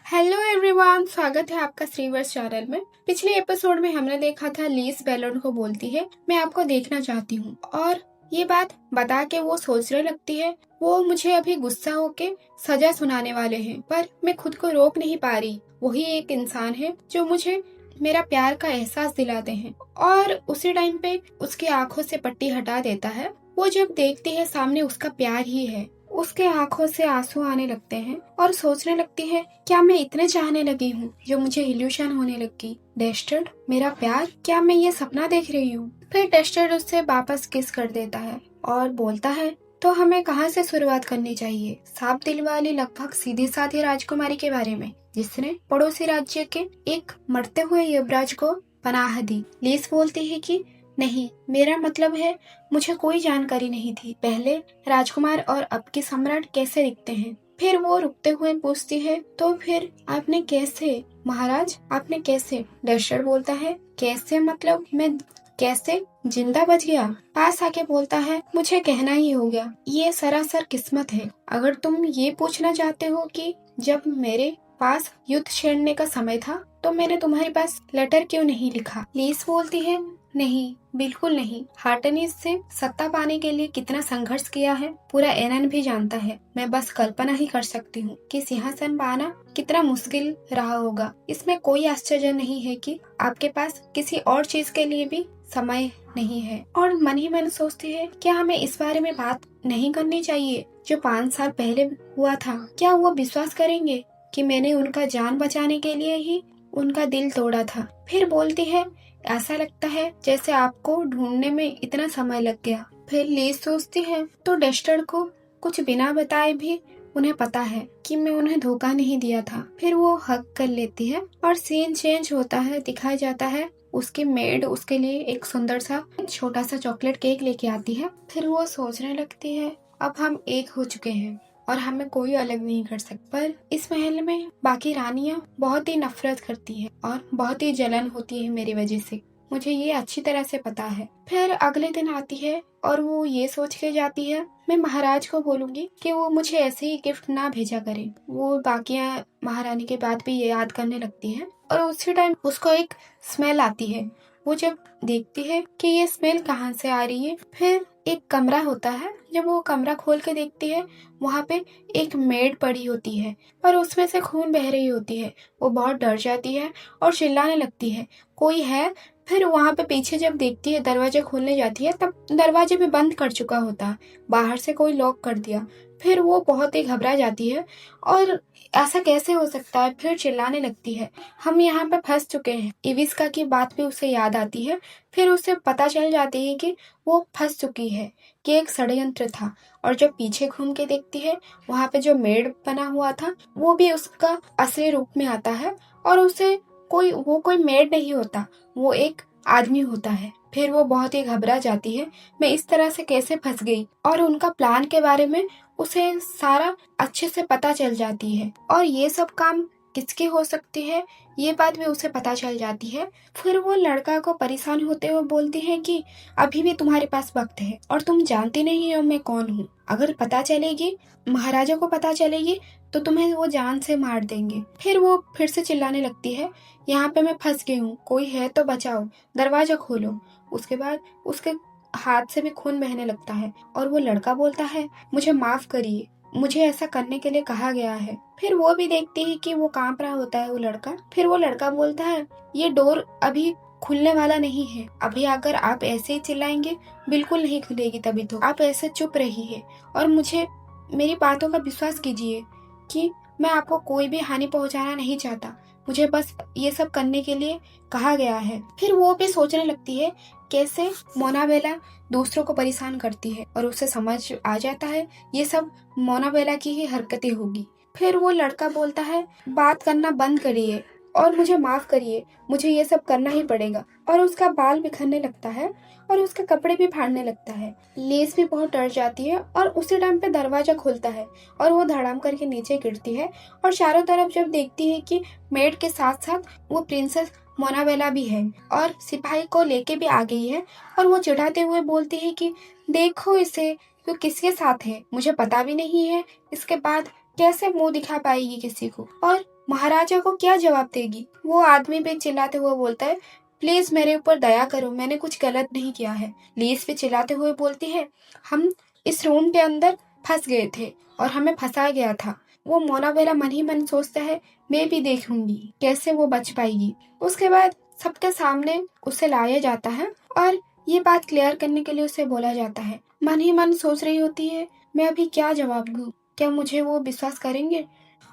हेलो एवरीवन, स्वागत है आपका श्रीवर्स चैनल में। पिछले एपिसोड में हमने देखा था लीस बेलोन को बोलती है मैं आपको देखना चाहती हूँ और ये बात बता के वो सोचने लगती है वो मुझे अभी गुस्सा होके सजा सुनाने वाले हैं, पर मैं खुद को रोक नहीं पा रही। वही एक इंसान है जो मुझे मेरा प्यार का एहसास दिलाते हैं। और उसी टाइम पे उसकी आंखों से पट्टी हटा देता है। वो जब देखती है सामने उसका प्यार ही है, उसके आंखों से आंसू आने लगते हैं और सोचने लगती है क्या मैं इतने चाहने लगी हूँ जो मुझे इल्यूशन होने लगी। डेस्टर्ड मेरा प्यार, क्या मैं ये सपना देख रही हूँ। फिर डेस्टर्ड उससे वापस किस कर देता है और बोलता है तो हमें कहाँ से शुरुआत करनी चाहिए। साफ दिल वाली लगभग सीधी साधी राजकुमारी के बारे में जिसने पड़ोसी राज्य के एक मरते हुए युवराज को पनाह दी। लीस बोलती है कि नहीं, मेरा मतलब है मुझे कोई जानकारी नहीं थी पहले राजकुमार और अब के सम्राट कैसे दिखते हैं। फिर वो रुकते हुए पूछती है तो फिर आपने कैसे महाराज, आपने कैसे। डेस्टर्ड बोलता है कैसे मतलब मैं कैसे जिंदा बच गया। पास आके बोलता है मुझे कहना ही हो गया, ये सरासर किस्मत है। अगर तुम ये पूछना चाहते हो कि जब मेरे पास युद्ध छेड़ने का समय था तो मैंने तुम्हारे पास लेटर क्यों नहीं लिखा। लीस बोलती है नहीं, बिल्कुल नहीं। हार्टनीज से सत्ता पाने के लिए कितना संघर्ष किया है पूरा एनन भी जानता है। मैं बस कल्पना ही कर सकती हूँ कि सिंहासन पाना कितना मुश्किल रहा होगा। इसमें कोई आश्चर्य नहीं है कि आपके पास किसी और चीज के लिए भी समय नहीं है। और मन ही मन सोचती है क्या हमें इस बारे में बात नहीं करनी चाहिए जो 5 साल पहले हुआ था। क्या वो विश्वास करेंगे कि मैंने उनका जान बचाने के लिए ही उनका दिल तोड़ा था। फिर बोलती है ऐसा लगता है जैसे आपको ढूंढने में इतना समय लग गया। फिर लीज सोचती है तो डेस्टर्ड को कुछ बिना बताए भी उन्हें पता है कि मैं उन्हें धोखा नहीं दिया था। फिर वो हक कर लेती है और सीन चेंज होता है। दिखाया जाता है उसकी मेड उसके लिए एक सुंदर सा छोटा सा चॉकलेट केक लेके आती है। फिर वो सोचने लगती है अब हम एक हो चुके हैं और हमें कोई अलग नहीं कर सकता। पर इस महल में बाकी रानियां बहुत ही नफरत करती है और बहुत ही जलन होती है मेरी वजह से। मुझे ये अच्छी तरह से पता है। फिर अगले दिन आती है और वो ये सोच के जाती है, मैं महाराज को बोलूंगी कि वो मुझे ऐसे ही गिफ्ट ना भेजा करे। वो बाकियां महारानी के बात भी ये याद करने लगती है और उसी टाइम उसको एक स्मेल आती है। वो जब देखती है कि ये स्मेल कहाँ से आ रही है, फिर एक कमरा होता है। जब वो कमरा खोल के देखती है, वहाँ पे एक मेड पड़ी होती है और उसमें से खून बह रही होती है। वो बहुत डर जाती है और चिल्लाने लगती है, कोई है। फिर वहाँ पे पीछे जब देखती है, दरवाजा खोलने जाती है, तब दरवाजे पे बंद कर चुका होता है, बाहर से कोई लॉक कर दिया। फिर वो बहुत ही घबरा जाती है और ऐसा कैसे हो सकता है, फिर चिल्लाने लगती है, हम यहाँ पे फंस चुके हैं। इविस्का की बात भी उसे याद आती है। फिर उसे पता चल जाती है कि वो फंस चुकी है, कि एक षड्यंत्र था। और जब पीछे घूम के देखती है, वहाँ पे जो मेड बना हुआ था वो भी उसका असली रूप में आता है और उसे कोई मेड नहीं होता, वो एक आदमी होता है। फिर वो बहुत ही घबरा जाती है, मैं इस तरह से कैसे फंस गई। और उनका प्लान के बारे में उसे सारा अच्छे से पता चल जाती है और ये सब काम किसके हो सकती है, ये बात भी उसे पता चल जाती है। फिर वो लड़का को परेशान होते हुए बोलती है कि अभी भी तुम्हारे पास वक्त है और तुम जानती नहीं हो मैं कौन हूँ। अगर पता चलेगी, महाराजा को पता चलेगी, तो तुम्हें वो जान से मार देंगे। फिर वो फिर से चिल्लाने लगती है, यहाँ पे मैं फंस गई हूँ, कोई है तो बचाओ, दरवाजा खोलो। उसके बाद उसके हाथ से भी खून बहने लगता है और वो लड़का बोलता है, मुझे माफ करिए, मुझे ऐसा करने के लिए कहा गया है। फिर वो भी देखती है कि वो कांप रहा होता है वो लड़का। फिर वो लड़का बोलता है, ये डोर अभी खुलने वाला नहीं है, अभी अगर आप ऐसे ही चिल्लाएंगे बिल्कुल नहीं खुलेगी। तभी तो आप ऐसे चुप रहिए और मुझे मेरी बातों का विश्वास कीजिए कि मैं आपको कोई भी हानि पहुंचाना नहीं चाहता, मुझे बस ये सब करने के लिए कहा गया है। फिर वो भी सोचने लगती है कैसे मोनाबेला दूसरों को परेशान करती है और उसे समझ आ जाता है ये सब मोनाबेला की ही हरकतें होगी। फिर वो लड़का बोलता है, बात करना बंद करिए और मुझे माफ करिए, मुझे ये सब करना ही पड़ेगा। और उसका बाल बिखरने लगता है और उसके कपड़े भी फाड़ने लगता है। लेस भी बहुत डर जाती है और उसी टाइम पे दरवाजा खुलता है और वो धड़ाम करके नीचे गिरती है और चारों तरफ जब देखती है कि मेड के साथ साथ वो प्रिंसेस मोनाबेला भी है और सिपाही को लेके भी आ गई है। और वो चिढ़ाते हुए बोलती है कि देखो इसे, वो किसके साथ है, मुझे पता भी नहीं है, इसके बाद कैसे मुंह दिखा पाएगी किसी को और महाराजा को क्या जवाब देगी। वो आदमी भी चिल्लाते हुए बोलता है, प्लीज मेरे ऊपर दया करो, मैंने कुछ गलत नहीं किया है। लीस भी चिल्लाते हुए बोलती है, हम इस रूम के अंदर फंस गए थे और हमें फंसाया गया था। वो मोनाबेला मन ही मन सोचता है, मैं भी देखूंगी कैसे वो बच पाएगी। उसके बाद सबके सामने उसे लाया जाता है और ये बात क्लियर करने के लिए उसे बोला जाता है। मन ही मन सोच रही होती है, मैं अभी क्या जवाब दूं, क्या मुझे वो विश्वास करेंगे।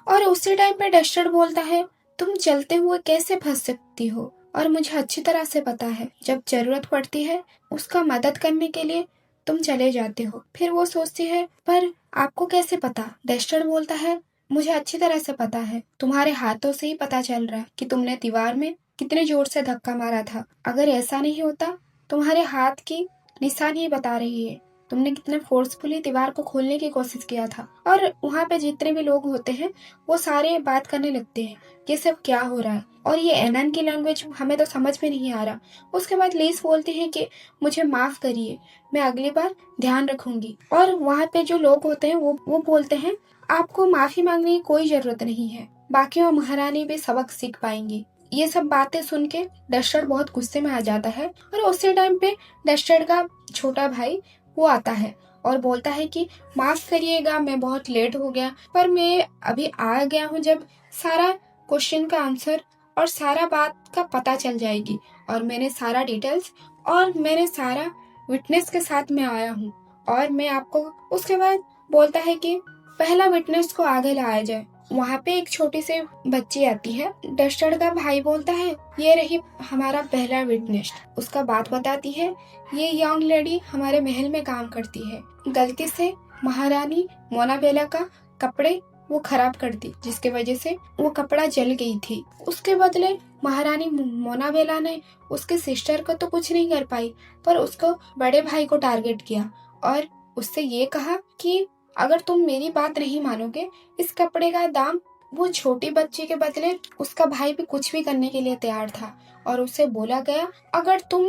और उसी टाइम पे डस्टर बोलता है, तुम चलते हुए कैसे फंस सकती हो, और मुझे अच्छी तरह से पता है जब जरूरत पड़ती है उसका मदद करने के लिए तुम चले जाते हो। फिर वो सोचती है, पर आपको कैसे पता। डस्टर बोलता है, मुझे अच्छी तरह से पता है, तुम्हारे हाथों से ही पता चल रहा है कि तुमने दीवार में कितने जोर से धक्का मारा था। अगर ऐसा नहीं होता, तुम्हारे हाथ की निशान ही बता रही है, तुमने कितने फोर्सफुली दीवार को खोलने की कोशिश किया था। और वहाँ पे जितने भी लोग होते हैं वो सारे बात करने लगते हैं, ये सब क्या हो रहा है और ये एनन की लैंग्वेज हमें तो समझ में नहीं आ रहा। उसके बाद लीस बोलती है कि मुझे माफ करिए, मैं अगली बार ध्यान रखूंगी। और वहाँ पे जो लोग होते हैं वो बोलते हैं, आपको माफी मांगने की कोई जरूरत नहीं है, बाकी महारानी भी सबक सीख पाएंगी। ये सब बातें सुन के डस्टर बहुत गुस्से में आ जाता है और उसी टाइम पे डस्टर का छोटा भाई वो आता है और बोलता है कि माफ करिएगा, मैं बहुत लेट हो गया, पर मैं अभी आ गया हूँ जब सारा क्वेश्चन का आंसर और सारा बात का पता चल जाएगी और मैंने सारा डिटेल्स और मैंने सारा विटनेस के साथ में आया हूँ और मैं आपको। उसके बाद बोलता है कि पहला विटनेस को आगे लाया जाए। वहाँ पे एक छोटी सी बच्ची आती है। डस्टर का भाई बोलता है, ये रही हमारा पहला विटनेस। उसका बात बताती है, ये यंग लेडी हमारे महल में काम करती है, गलती से महारानी मोनाबेला का कपड़े वो खराब कर दी, जिसके वजह से वो कपड़ा जल गई थी। उसके बदले महारानी मोनाबेला ने उसके सिस्टर को तो कुछ नहीं कर पाई, पर उसको बड़े भाई को टारगेट किया और उससे ये कहा कि अगर तुम मेरी बात नहीं मानोगे, इस कपड़े का दाम वो छोटी बच्ची के बदले उसका भाई भी कुछ भी करने के लिए तैयार था और उसे बोला गया, अगर तुम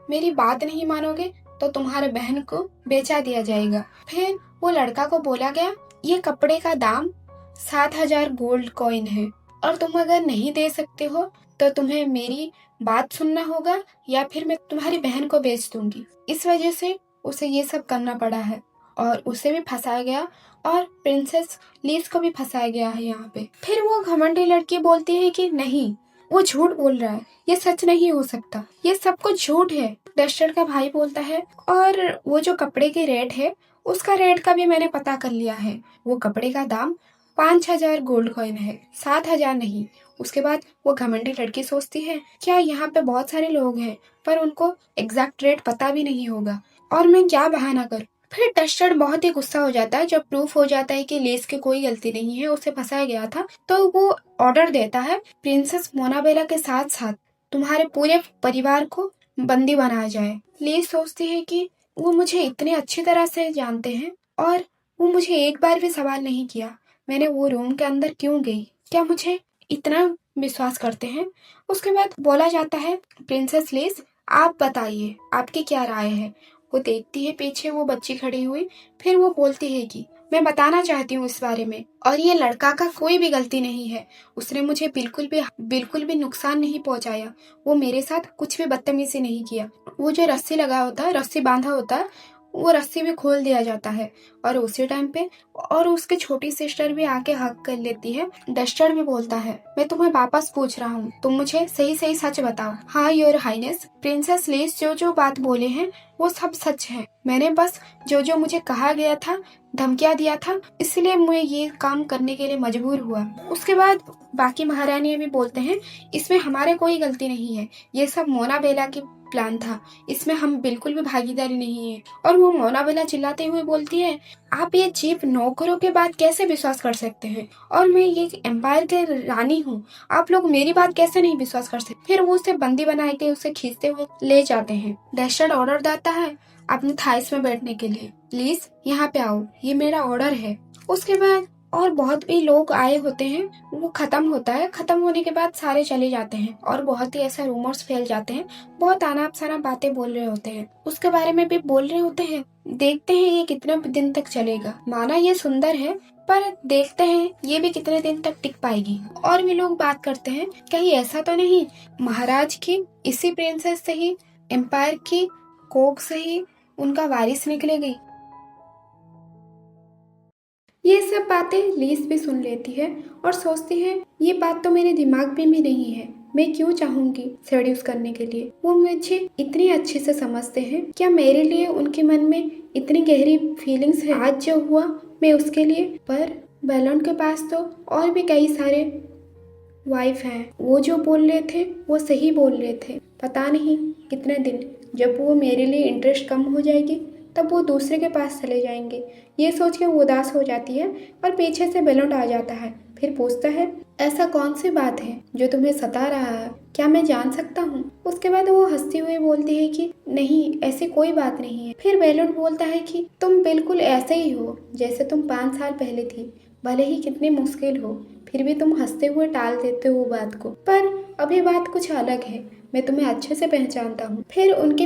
मेरी बात नहीं मानोगे तो तुम्हारे बहन को बेचा दिया जाएगा। फिर वो लड़का को बोला गया, ये कपड़े का दाम 7,000 गोल्ड कॉइन है और तुम अगर नहीं दे सकते हो तो तुम्हें मेरी बात सुनना होगा या फिर मैं तुम्हारी बहन को बेच दूंगी। इस वजह से उसे ये सब करना पड़ा है और उसे भी फंसाया गया और प्रिंसेस लीज को भी फंसाया गया है यहाँ पे। फिर वो घमंडी लड़की बोलती है कि नहीं, वो झूठ बोल रहा है, ये सच नहीं हो सकता, ये सब कुछ झूठ है। डस्टर का भाई बोलता है, और वो जो कपड़े की रेट है उसका रेट का भी मैंने पता कर लिया है। वो कपड़े का दाम 5,000 गोल्ड कॉइन है, 7,000 नहीं। उसके बाद वो घमंडी लड़की सोचती है, क्या यहाँ पे बहुत सारे लोग हैं पर उनको एग्जैक्ट रेट पता भी नहीं होगा और मैं क्या बहाना करूँ। फिर डस्टर बहुत ही गुस्सा हो जाता है जब प्रूफ हो जाता है कि लेस की कोई गलती नहीं है, उसे फंसाया गया था। तो वो ऑर्डर देता है, प्रिंसेस मोनाबेला के साथ साथ तुम्हारे पूरे परिवार को बंदी बनाया जाए। लेस सोचती है कि वो मुझे इतने अच्छी तरह से जानते हैं और वो मुझे एक बार भी सवाल नहीं किया, मैंने वो रूम के अंदर क्यों गई, क्या मुझे इतना विश्वास करते हैं। उसके बाद बोला जाता है, प्रिंसेस लेस आप बताइए आपकी क्या राय है। वो देखती है पीछे वो बच्ची खड़ी हुई, फिर वो बोलती है कि मैं बताना चाहती हूँ इस बारे में, और ये लड़का का कोई भी गलती नहीं है, उसने मुझे बिल्कुल भी नुकसान नहीं पहुंचाया, वो मेरे साथ कुछ भी बदतमीजी नहीं किया। वो जो रस्सी लगा होता है, रस्सी बांधा होता है, वो रस्सी भी खोल दिया जाता है और उसी टाइम पे और उसकी छोटी सिस्टर भी आके हक कर लेती है। डस्टर भी बोलता है, मैं तुम्हें वापस पूछ रहा हूँ, तुम मुझे सही सही सच बताओ। हाँ योर हाइनेस, प्रिंसेस लेस जो जो बात बोले हैं वो सब सच है, मैंने बस जो जो मुझे कहा गया था, धमकियां दिया था, इसलिए मैं ये काम करने के लिए मजबूर हुआ। उसके बाद बाकी महारानियां भी बोलते हैं, इसमें हमारे कोई गलती नहीं है, ये सब मोनाबेला की प्लान था, इसमें हम बिल्कुल भी भागीदारी नहीं है। और वो मोनाबेला चिल्लाते हुए बोलती है, आप ये चीप नौकरों के बात कैसे विश्वास कर सकते हैं, और मैं ये एम्पायर के रानी हूँ, आप लोग मेरी बात कैसे नहीं विश्वास कर सकते। फिर वो उसे बंदी बना के उसे खींचते हुए ले जाते हैं। डस्टर ऑर्डर देता है अपने थाइस में बैठने के लिए, प्लीज यहाँ पे आओ, ये मेरा ऑर्डर है। उसके बाद और बहुत भी लोग आए होते हैं, वो खत्म होता है, खत्म होने के बाद सारे चले जाते हैं और बहुत ही ऐसा रूमर्स फैल जाते हैं, बहुत अनाप शनाप बातें बोल रहे होते हैं, उसके बारे में भी बोल रहे होते हैं। देखते हैं ये कितने दिन तक चलेगा, माना ये सुंदर है पर देखते हैं ये भी कितने दिन तक टिक पाएगी। और भी लोग बात करते हैं, कहीं ऐसा तो नहीं महाराज की इसी प्रिंसेस से ही, एम्पायर की कोख से ही उनका वारिस निकलेगी। ये सब बातें लीस भी सुन लेती है और सोचती है, ये बात तो मेरे दिमाग में भी नहीं है, मैं क्यों चाहूंगी सेड्यूस करने के लिए, वो मुझे इतनी अच्छे से समझते हैं, क्या मेरे लिए उनके मन में इतनी गहरी फीलिंग्स है। आज जो हुआ मैं उसके लिए, पर बैलन के पास तो और भी कई सारे वाइफ हैं, वो जो बोल रहे थे वो सही बोल रहे थे। पता नहीं कितने दिन, जब वो मेरे लिए इंटरेस्ट कम हो जाएगी तब वो दूसरे के पास चले जाएंगे। ये सोच के वो उदास हो जाती है और पीछे से बेलोट आ जाता है, फिर पूछता है, ऐसा कौन सी बात है जो तुम्हें सता रहा है, क्या मैं जान सकता हूँ। उसके बाद वो हंसती हुई बोलती है कि नहीं, ऐसी कोई बात नहीं है। फिर बेलोट बोलता है कि तुम बिल्कुल ऐसे ही हो जैसे तुम 5 साल पहले थी, भले ही कितनी मुश्किल हो फिर भी तुम हंसते हुए टाल देते हो बात को, पर अभी बात कुछ अलग है, मैं तुम्हें अच्छे से पहचानता हूँ। फिर उनके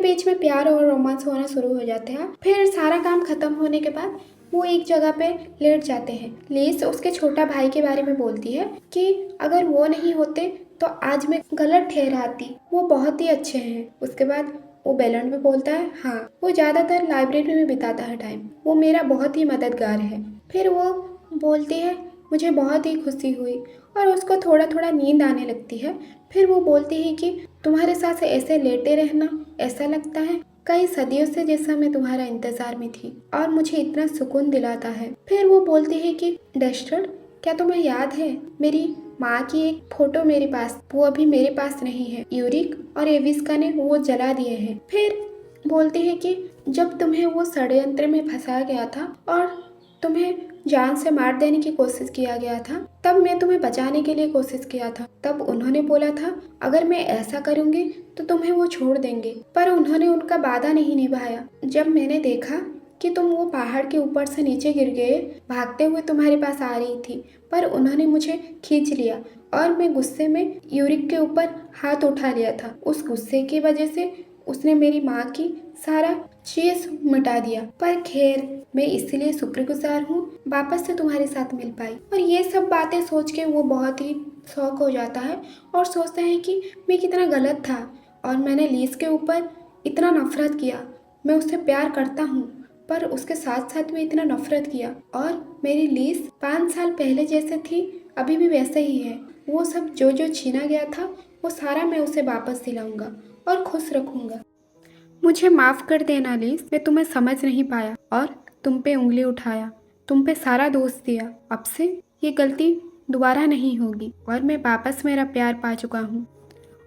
बीच में प्यार और रोमांस होना शुरू हो जाते हैं। फिर सारा काम खत्म होने के बाद वो एक जगह पे लेट जाते हैं। लीस उसके छोटा भाई के बारे में बोलती है कि अगर वो नहीं होते तो आज मैं गलत ठहराती, वो बहुत ही अच्छे हैं। उसके बाद वो बेलन भी बोलता है, हाँ वो ज़्यादातर लाइब्रेरी में बिताता है टाइम, वो मेरा बहुत ही मददगार है। फिर वो बोलती है, मुझे बहुत ही खुशी हुई, और उसको थोड़ा थोड़ा नींद आने लगती है। फिर वो बोलती है कि तुम्हारे साथ ऐसे लेटे रहना, ऐसा लगता है कई सदियों से जैसा मैं तुम्हारा इंतजार में थी, और मुझे इतना सुकून दिलाता है। फिर वो बोलती है कि डस्टर, क्या तुम्हें याद है मेरी माँ की एक फोटो मेरे पास, वो अभी मेरे पास नहीं है, यूरिक और एविस्का ने वो जला दिए हैं। फिर बोलती है कि जब तुम्हें वो षड्यंत्र में फंसाया गया था और तुम्हें जान से मार देने की कोशिश किया गया था, तब मैं तुम्हें बचाने के लिए कोशिश किया था। तब उन्होंने बोला था अगर मैं ऐसा करूंगी तो तुम्हें वो छोड़ देंगे, पर उन्होंने उनका वादा नहीं निभाया। जब मैंने देखा कि तुम वो पहाड़ के ऊपर से नीचे गिर गए, भागते हुए तुम्हारे पास आ रही थी, पर उन्होंने मुझे खींच लिया और मैं गुस्से में यूरिक के ऊपर हाथ उठा लिया था। उस गुस्से की वजह से उसने मेरी माँ की सारा चीज मिटा दिया। पर खैर, मैं इसलिए शुक्रगुजार हूँ वापस से तुम्हारे साथ मिल पाई। और ये सब बातें सोच के वो बहुत ही शौक हो जाता है और सोचता है कि मैं कितना गलत था और मैंने लीज के ऊपर इतना नफरत किया। मैं उससे प्यार करता हूँ पर उसके साथ साथ भी इतना नफरत किया, और मेरी लीज 5 साल पहले जैसे थी अभी भी वैसे ही है। वो सब जो जो छीना गया था वो सारा मैं उसे वापस दिलाऊंगा और खुश रखूंगा। मुझे माफ़ कर देना लीज, मैं तुम्हें समझ नहीं पाया और तुम पे उंगली उठाया, तुम पे सारा दोष दिया। अब से ये गलती दोबारा नहीं होगी और मैं वापस मेरा प्यार पा चुका हूँ।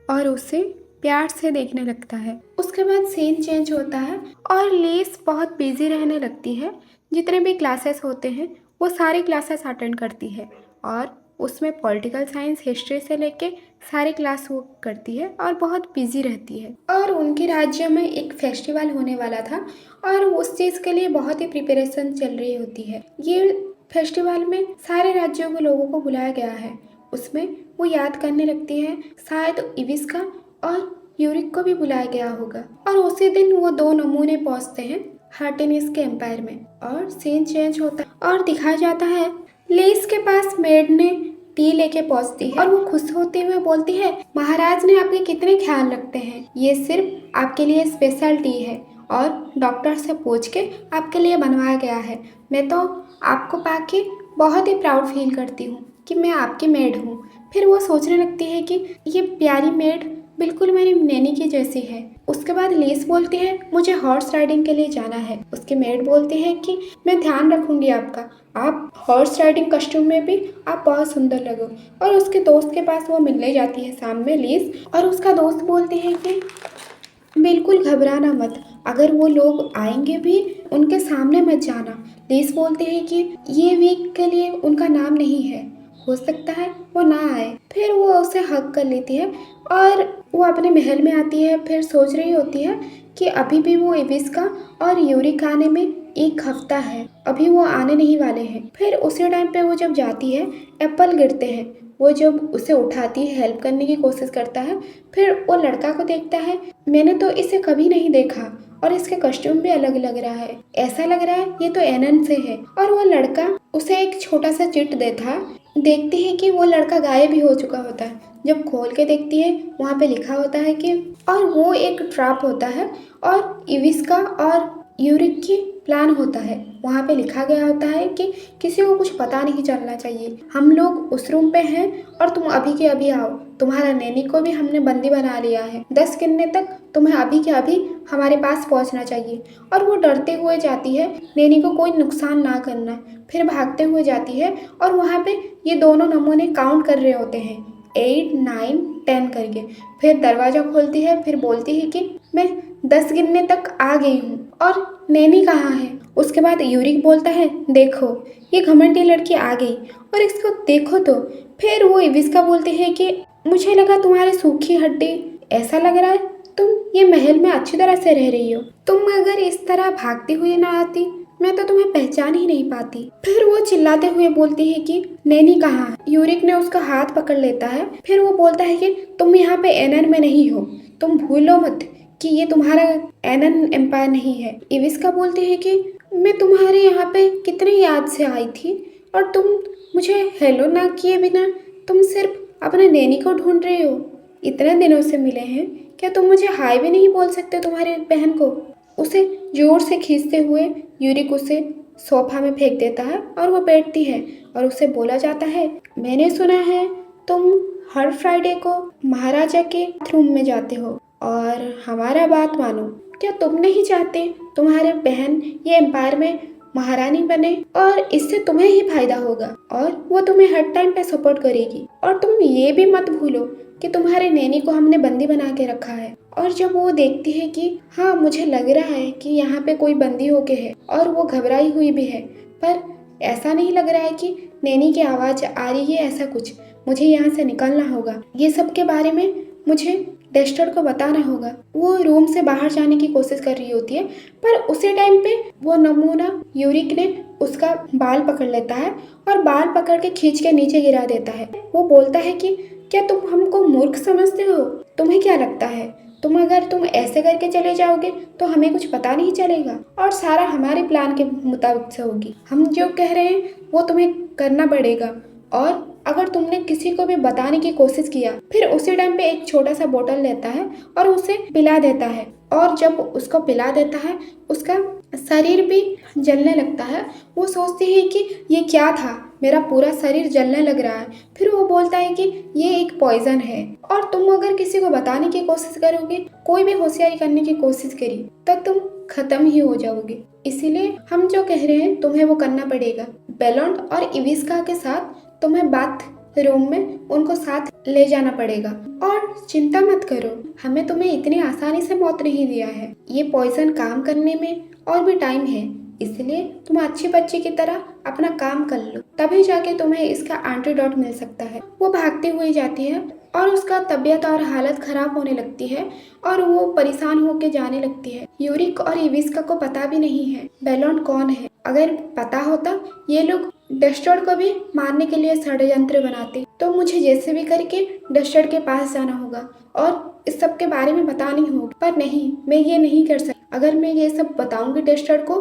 और उसे प्यार से देखने लगता है। उसके बाद सीन चेंज होता है और लीज बहुत बिजी रहने लगती है। जितने भी क्लासेस होते हैं वो सारी क्लासेस अटेंड करती है और उसमें पॉलिटिकल साइंस, हिस्ट्री से लेके सारी क्लास वो करती है और बहुत बिजी रहती है। और उनके राज्य में एक फेस्टिवल होने वाला था और उस चीज़ के लिए बहुत ही प्रिपरेशन चल रही होती है। ये फेस्टिवल में सारे राज्यों के लोगों को बुलाया गया है। उसमें वो याद करने लगती है, शायद इविस्का और यूरिक को भी बुलाया गया होगा। और उसी दिन वो दो नमूने पहुंचते हैं हार्टेनिस के एम्पायर में और सीन चेंज होता है और दिखाया जाता है लेस के पास मेड ने टी लेके पहुंचती है और वो खुश होते हुए बोलती है, महाराज ने आपके कितने ख्याल रखते हैं, ये सिर्फ आपके लिए स्पेशल टी है और डॉक्टर से पूछ के आपके लिए बनवाया गया है। मैं तो आपको पाके बहुत ही प्राउड फील करती हूँ कि मैं आपकी मेड हूँ। फिर वो सोचने लगती है कि ये प्यारी मेड बिल्कुल मेरी नैनी की जैसी है। उसके बाद लीस बोलती है, मुझे हॉर्स राइडिंग के लिए जाना है। उसकी मेड बोलती है कि मैं ध्यान रखूंगी आपका, आप हॉर्स राइडिंग कस्ट्यूम में भी आप बहुत सुंदर लगो। और उसके दोस्त के पास वो मिलने जाती है शाम में लीस, और उसका दोस्त बोलती है कि बिल्कुल घबराना मत, अगर वो लोग आएंगे भी उनके सामने मत जाना। लीस बोलती है कि ये वीक के लिए उनका नाम नहीं है, हो सकता है वो ना आए। फिर वो उसे हक कर लेती है और वो अपने महल में आती है। फिर सोच रही होती है कि अभी भी वो इविस्का और यूरिक आने में 1 हफ्ता है, अभी वो आने नहीं वाले हैं। फिर उसी टाइम पे वो जब जाती है, एप्पल गिरते हैं। वो जब उसे उठाती है, हेल्प करने की कोशिश करता है। फिर वो लड़का को देखता है, मैंने तो इसे कभी नहीं देखा और इसके कॉस्ट्यूम भी अलग लग रहा है, ऐसा लग रहा है ये तो एनन से है। और वो लड़का उसे एक छोटा सा चिट देता है। देखती है कि वो लड़का गायब भी हो चुका होता है। जब खोल के देखती है, वहाँ पे लिखा होता है कि, और वो एक ट्रैप होता है और इविस्का और यूरिक की प्लान होता है। वहाँ पे लिखा गया होता है कि किसी को कुछ पता नहीं चलना चाहिए, हम लोग उस रूम पे हैं और तुम अभी के अभी आओ, तुम्हारा नैनी को भी हमने बंदी बना लिया है, 10 गिनने तक तुम्हें अभी के अभी हमारे पास पहुँचना चाहिए। और वो डरते हुए जाती है, नैनी को कोई नुकसान ना करना। फिर भागते हुए जाती है और वहाँ पे ये दोनों नमूने काउंट कर रहे होते हैं, 8, 9, 10 करके। फिर दरवाज़ा खोलती है, फिर बोलती है कि मैं 10 गिनने तक आ गई हूँ और नैनी कहाँ है। उसके बाद यूरिक बोलता है, देखो ये घमंडी लड़की आ गई और इसको देखो तो। फिर वो इविस्का बोलती है कि मुझे लगा तुम्हारी सूखी हड्डी, ऐसा लग रहा है तुम ये महल में अच्छी तरह से रह रही हो, तुम अगर इस तरह भागती हुई ना आती मैं तो तुम्हें पहचान ही नहीं पाती। फिर वो चिल्लाते हुए बोलती है कि नैनी कहाँ है। यूरिक ने उसका हाथ पकड़ लेता है। फिर वो बोलता है कि तुम यहाँ पे एनन में नहीं हो, तुम भूलो मत कि ये तुम्हारा एनन एम्पायर नहीं है। इविस्का बोलती है कि मैं तुम्हारे यहाँ पे कितनी याद से आई थी और तुम मुझे हेलो ना किए बिना तुम सिर्फ अपने नैनी को ढूंढ रहे हो, इतने दिनों से मिले हैं, क्या तुम मुझे हाय भी नहीं बोल सकते तुम्हारी बहन को। उसे जोर से खींचते हुए यूरिक उसे सोफा में फेंक देता है और वो बैठती है और उसे बोला जाता है, मैंने सुना है तुम हर फ्राइडे को महाराजा के बाथरूम में जाते हो और हमारा बात मानो, क्या तुम नहीं चाहते तुम्हारे बहन ये एम्पायर में महारानी बने और इससे तुम्हें ही फायदा होगा और वो तुम्हें हर टाइम पे सपोर्ट करेगी। और तुम ये भी मत भूलो कि तुम्हारे नैनी को हमने बंदी बना के रखा है। और जब वो देखती है कि हाँ मुझे लग रहा है कि यहाँ पे कोई बंदी होके है और वो घबराई हुई भी है, पर ऐसा नहीं लग रहा है कि नैनी की आवाज़ आ रही है, ऐसा कुछ, मुझे यहाँ से निकलना होगा। ये सब के बारे में मुझे डेस्टर को बताना होगा। वो रूम से बाहर जाने की कोशिश कर रही होती है, पर उसी टाइम पे वो नमूना यूरिक ने उसका बाल पकड़ लेता है और बाल पकड़ के खींच के नीचे गिरा देता है। वो बोलता है कि क्या तुम हमको मूर्ख समझते हो? तुम्हें क्या लगता है तुम ऐसे करके चले जाओगे तो हमें कुछ पता नहीं चलेगा और सारा हमारे प्लान के मुताबिक से होगी। हम जो कह रहे हैं वो तुम्हें करना पड़ेगा, और अगर तुमने किसी को भी बताने की कोशिश किया, फिर उसी टाइम पे एक छोटा सा बोतल लेता है और उसे पिला देता है। और जब उसको पिला देता है उसका शरीर भी जलने लगता है। वो सोचती है कि ये क्या था, मेरा पूरा शरीर जलने लग रहा है। फिर वो बोलता है कि ये एक पॉइजन है, और तुम अगर किसी को बताने की कोशिश करोगे, कोई भी होशियारी करने की कोशिश करी, तो तुम खत्म ही हो जाओगे। इसीलिए हम जो कह रहे हैं तुम्हें वो करना पड़ेगा। बेलोंड और इविस्का के साथ तुम्हें बाथ रूम में उनको साथ ले जाना पड़ेगा। और चिंता मत करो, हमें तुम्हें इतनी आसानी से मौत नहीं दिया है। ये पॉइजन काम करने में और भी टाइम है, इसलिए तुम अच्छी बच्ची की तरह अपना काम कर लो, तभी जाके तुम्हें इसका एंटीडोट मिल सकता है। वो भागती हुई जाती है और उसका तबीयत और हालत खराब होने लगती है और वो परेशान होकर जाने लगती है। यूरिक और इविस्का को पता भी नहीं है बेलोंड कौन है। अगर पता होता ये लोग डस्टर्ड को भी मारने के लिए षड्यंत्र बनाते, तो मुझे जैसे भी करके डस्टर्ड के पास जाना होगा और इस सब के बारे में बतानी होगी। पर नहीं, मैं ये नहीं कर सकती। अगर मैं ये सब बताऊंगी डस्टर्ड को,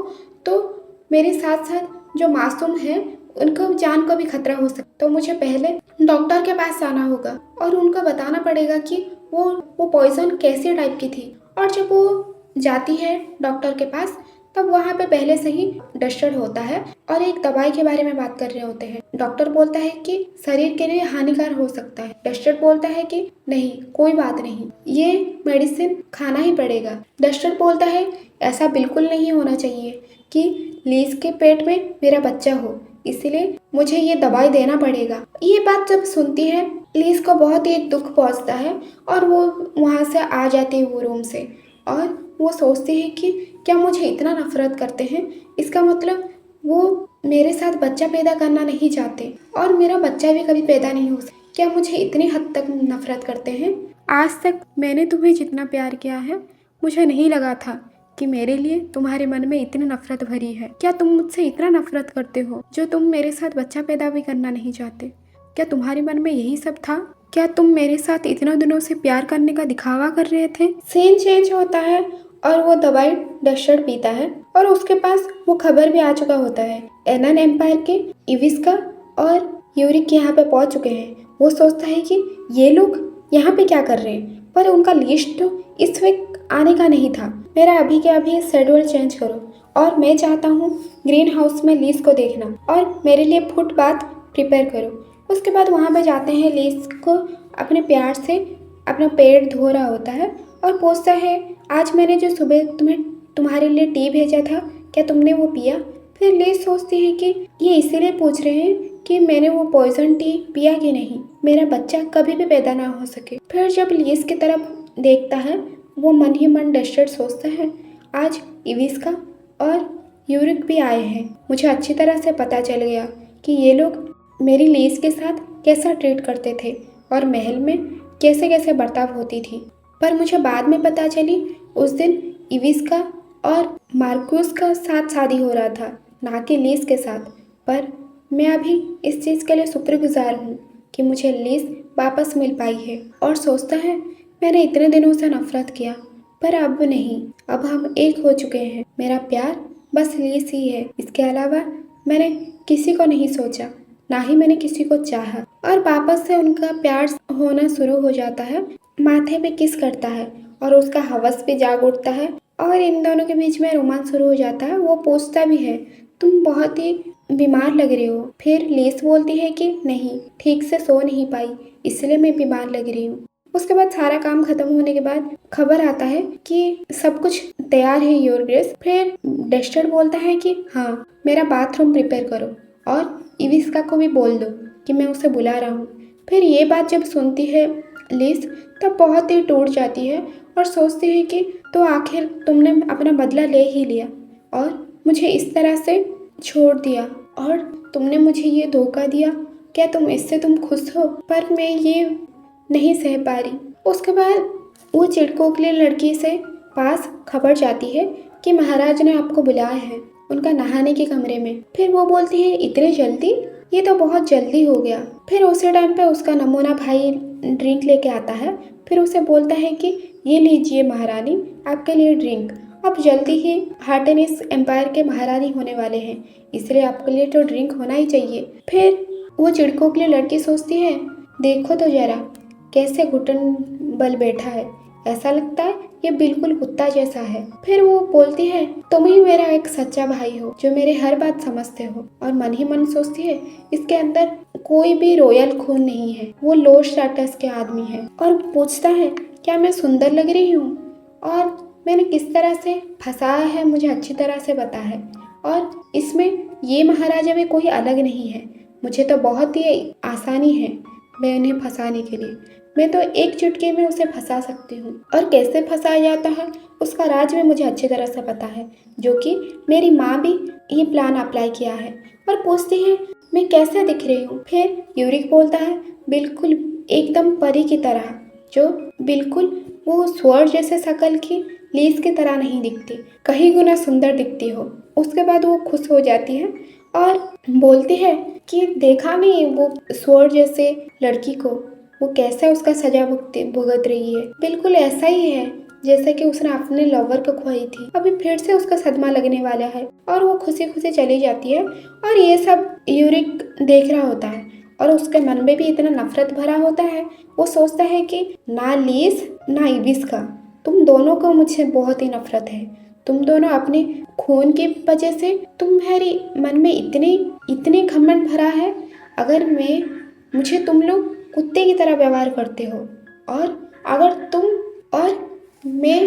तो मेरे साथ साथ जो मासूम है उनको जान को भी खतरा हो सकता। तो मुझे पहले डॉक्टर के पास जाना होगा और उनको बताना पड़ेगा कि वो पॉइजन कैसे टाइप की थी। और जब वो जाती है डॉक्टर के पास, तब वहाँ पे पहले से ही डस्टर्ड होता है और एक दवाई के बारे में बात कर रहे होते हैं। डॉक्टर बोलता है कि शरीर के लिए हानिकार हो सकता है। डस्टर्ड बोलता है कि नहीं, कोई बात नहीं, ये मेडिसिन खाना ही पड़ेगा। डस्टर्ड बोलता है ऐसा बिल्कुल नहीं होना चाहिए कि लीज के पेट में मेरा बच्चा हो, इसलिए मुझे ये दवाई देना पड़ेगा। ये बात जब सुनती है, लीज को बहुत ही दुख पहुंचता है और वो वहाँ से आ जाती है वो रूम से। और वो सोचती है कि क्या मुझे इतना नफरत करते हैं, इसका मतलब वो मेरे साथ बच्चा पैदा करना नहीं चाहते और मेरा बच्चा भी कभी पैदा नहीं हो सकता। क्या मुझे इतनी हद तक नफरत करते हैं? आज तक मैंने तुम्हें जितना प्यार किया है, मुझे नहीं लगा था कि मेरे लिए तुम्हारे मन में इतनी नफरत भरी है। क्या तुम मुझसे इतना नफरत करते हो जो तुम मेरे साथ बच्चा पैदा भी करना नहीं चाहते? क्या तुम्हारे मन में यही सब था? क्या तुम मेरे साथ इतना दिनों से प्यार करने का दिखावा कर रहे थे? सीन चेंज होता है और वो दवाई डस्टर्ड पीता है और उसके पास वो खबर भी आ चुका होता है। एनन एम्पायर के इविस्का और यूरिक यहाँ पे पहुंच चुके हैं। वो सोचता है कि ये लोग यहाँ पे क्या कर रहे हैं, पर उनका लिस्ट तो इस वक्त आने का नहीं था। मेरा अभी के अभी शेड्यूल चेंज करो और मैं चाहता हूँ ग्रीन हाउस में लीज को देखना और मेरे लिए फुटपाथ प्रिपेयर करो। उसके बाद वहाँ पे जाते हैं। लीज को अपने प्यार से अपना पेट धो रहा होता है और पूछता है आज मैंने जो सुबह तुम्हारे लिए टी भेजा था, क्या तुमने वो पिया? फिर लीज सोचती है कि ये इसीलिए पूछ रहे हैं कि मैंने वो पॉइजन टी पिया कि नहीं, मेरा बच्चा कभी भी पैदा ना हो सके। फिर जब लीज की तरफ देखता है, वो मन ही मन डस्टर्ड सोचता है आज इविस्का और यूरिक भी आए हैं। मुझे अच्छी तरह से पता चल गया कि ये लोग मेरी लीज के साथ कैसा ट्रीट करते थे और महल में कैसे कैसे बर्ताव होती थी। पर मुझे बाद में पता चली उस दिन इविस्का और मार्कुस का साथ शादी हो रहा था, ना कि लीज के साथ। पर मैं अभी इस चीज़ के लिए शुक्रगुजार हूँ कि मुझे लीज वापस मिल पाई है। और सोचता है मैंने इतने दिनों से नफरत किया, पर अब नहीं, अब हम एक हो चुके हैं। मेरा प्यार बस लीज ही है, इसके अलावा मैंने किसी को नहीं सोचा, ना ही मैंने किसी को चाहा। और वापस से उनका प्यार होना शुरू हो जाता है। माथे पे किस करता है और उसका हवस भी जाग उठता है और इन दोनों के बीच में रोमांस शुरू हो जाता है। वो पूछता भी है तुम बहुत ही बीमार लग रहे हो। फिर लीज बोलती है कि नहीं, ठीक से सो नहीं पाई, इसलिए मैं बीमार लग रही हूँ। उसके बाद सारा काम खत्म होने के बाद खबर आता है कि सब कुछ तैयार है योर ग्रेस। फिर डस्टर्ड बोलता है कि हाँ, मेरा बाथरूम प्रिपेयर करो और इविस्का को भी बोल दो कि मैं उसे बुला रहा हूँ। फिर ये बात जब सुनती है लीज, तब बहुत ही टूट जाती है और सोचती है कि तो आखिर तुमने अपना बदला ले ही लिया और मुझे इस तरह से छोड़ दिया और तुमने मुझे ये धोखा दिया। क्या तुम इससे खुश हो? पर मैं ये नहीं सह पा रही। उसके बाद वो चिड़कोखली लड़की से पास खबर जाती है कि महाराज ने आपको बुलाया है उनका नहाने के कमरे में। फिर वो बोलती है इतने जल्दी, ये तो बहुत जल्दी हो गया। फिर उसी टाइम पे उसका नमूना भाई ड्रिंक लेके आता है। फिर उसे बोलता है कि ये लीजिए महारानी, आपके लिए ड्रिंक। आप जल्दी ही हार्टेनिस एम्पायर के महारानी होने वाले हैं, इसलिए आपके लिए तो ड्रिंक होना ही चाहिए। फिर वो चिड़कोखली लड़की सोचती है, देखो तो जरा कैसे घुटन बल बैठा है, ऐसा लगता है ये बिल्कुल कुत्ता जैसा है। फिर वो बोलती है, तुम ही मेरा एक सच्चा भाई हो जो मेरे हर बात समझते हो। और मन ही मन सोचती है, इसके अंदर कोई भी रॉयल खून नहीं है, वो लो स्टेटस के आदमी है। और पूछता है, क्या मैं सुंदर लग रही हूँ और मैंने किस तरह से फंसाया है, मुझे अच्छी तरह से पता है। और इसमें ये महाराजा भी कोई अलग नहीं है, मुझे तो बहुत ही आसानी है मैं उन्हें फंसाने के लिए। मैं तो एक चुटकी में उसे फंसा सकती हूँ, और कैसे फंसाया जाता है उसका राज भी मुझे अच्छी तरह से पता है, जो कि मेरी माँ भी ये प्लान अप्लाई किया है। और पूछती है, मैं कैसे दिख रही हूँ। फिर यूरिक बोलता है, बिल्कुल एकदम परी की तरह, जो बिल्कुल वो स्वर्ग जैसे शक्ल की लीस की तरह नहीं दिखती, कहीं गुना सुंदर दिखती हो। उसके बाद वो खुश हो जाती है और बोलती है कि देखा नहीं वो स्वर्ग जैसे लड़की को, वो कैसे उसका सजा भुगत रही है, बिल्कुल ऐसा ही है जैसे कि उसने अपने लवर को खोई थी। अभी फिर से उसका सदमा लगने वाला है और वो खुशी खुशी चली जाती है। और ये सब यूरिक देख रहा होता है और उसके मन में भी इतना नफरत भरा होता है। वो सोचता है कि ना लीस ना इबिस का, तुम दोनों को मुझसे बहुत ही नफरत है। तुम दोनों अपने खून की वजह से तुम्हारी मन में इतने घमंड भरा है। अगर मुझे तुम लोग कुत्ते की तरह व्यवहार करते हो, और अगर तुम और मैं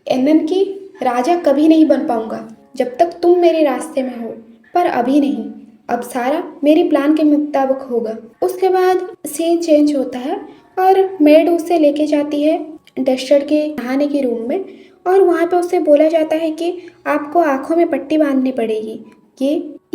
एनन की राजा कभी नहीं बन पाऊंगा जब तक तुम मेरे रास्ते में हो। पर अभी नहीं, अब सारा मेरी प्लान के मुताबिक होगा। उसके बाद सीन चेंज होता है और मेड उसे लेके जाती है डस्टर के नहाने के रूम में। और वहाँ पे उसे बोला जाता है कि आपको आंखों में पट्टी बांधनी पड़ेगी,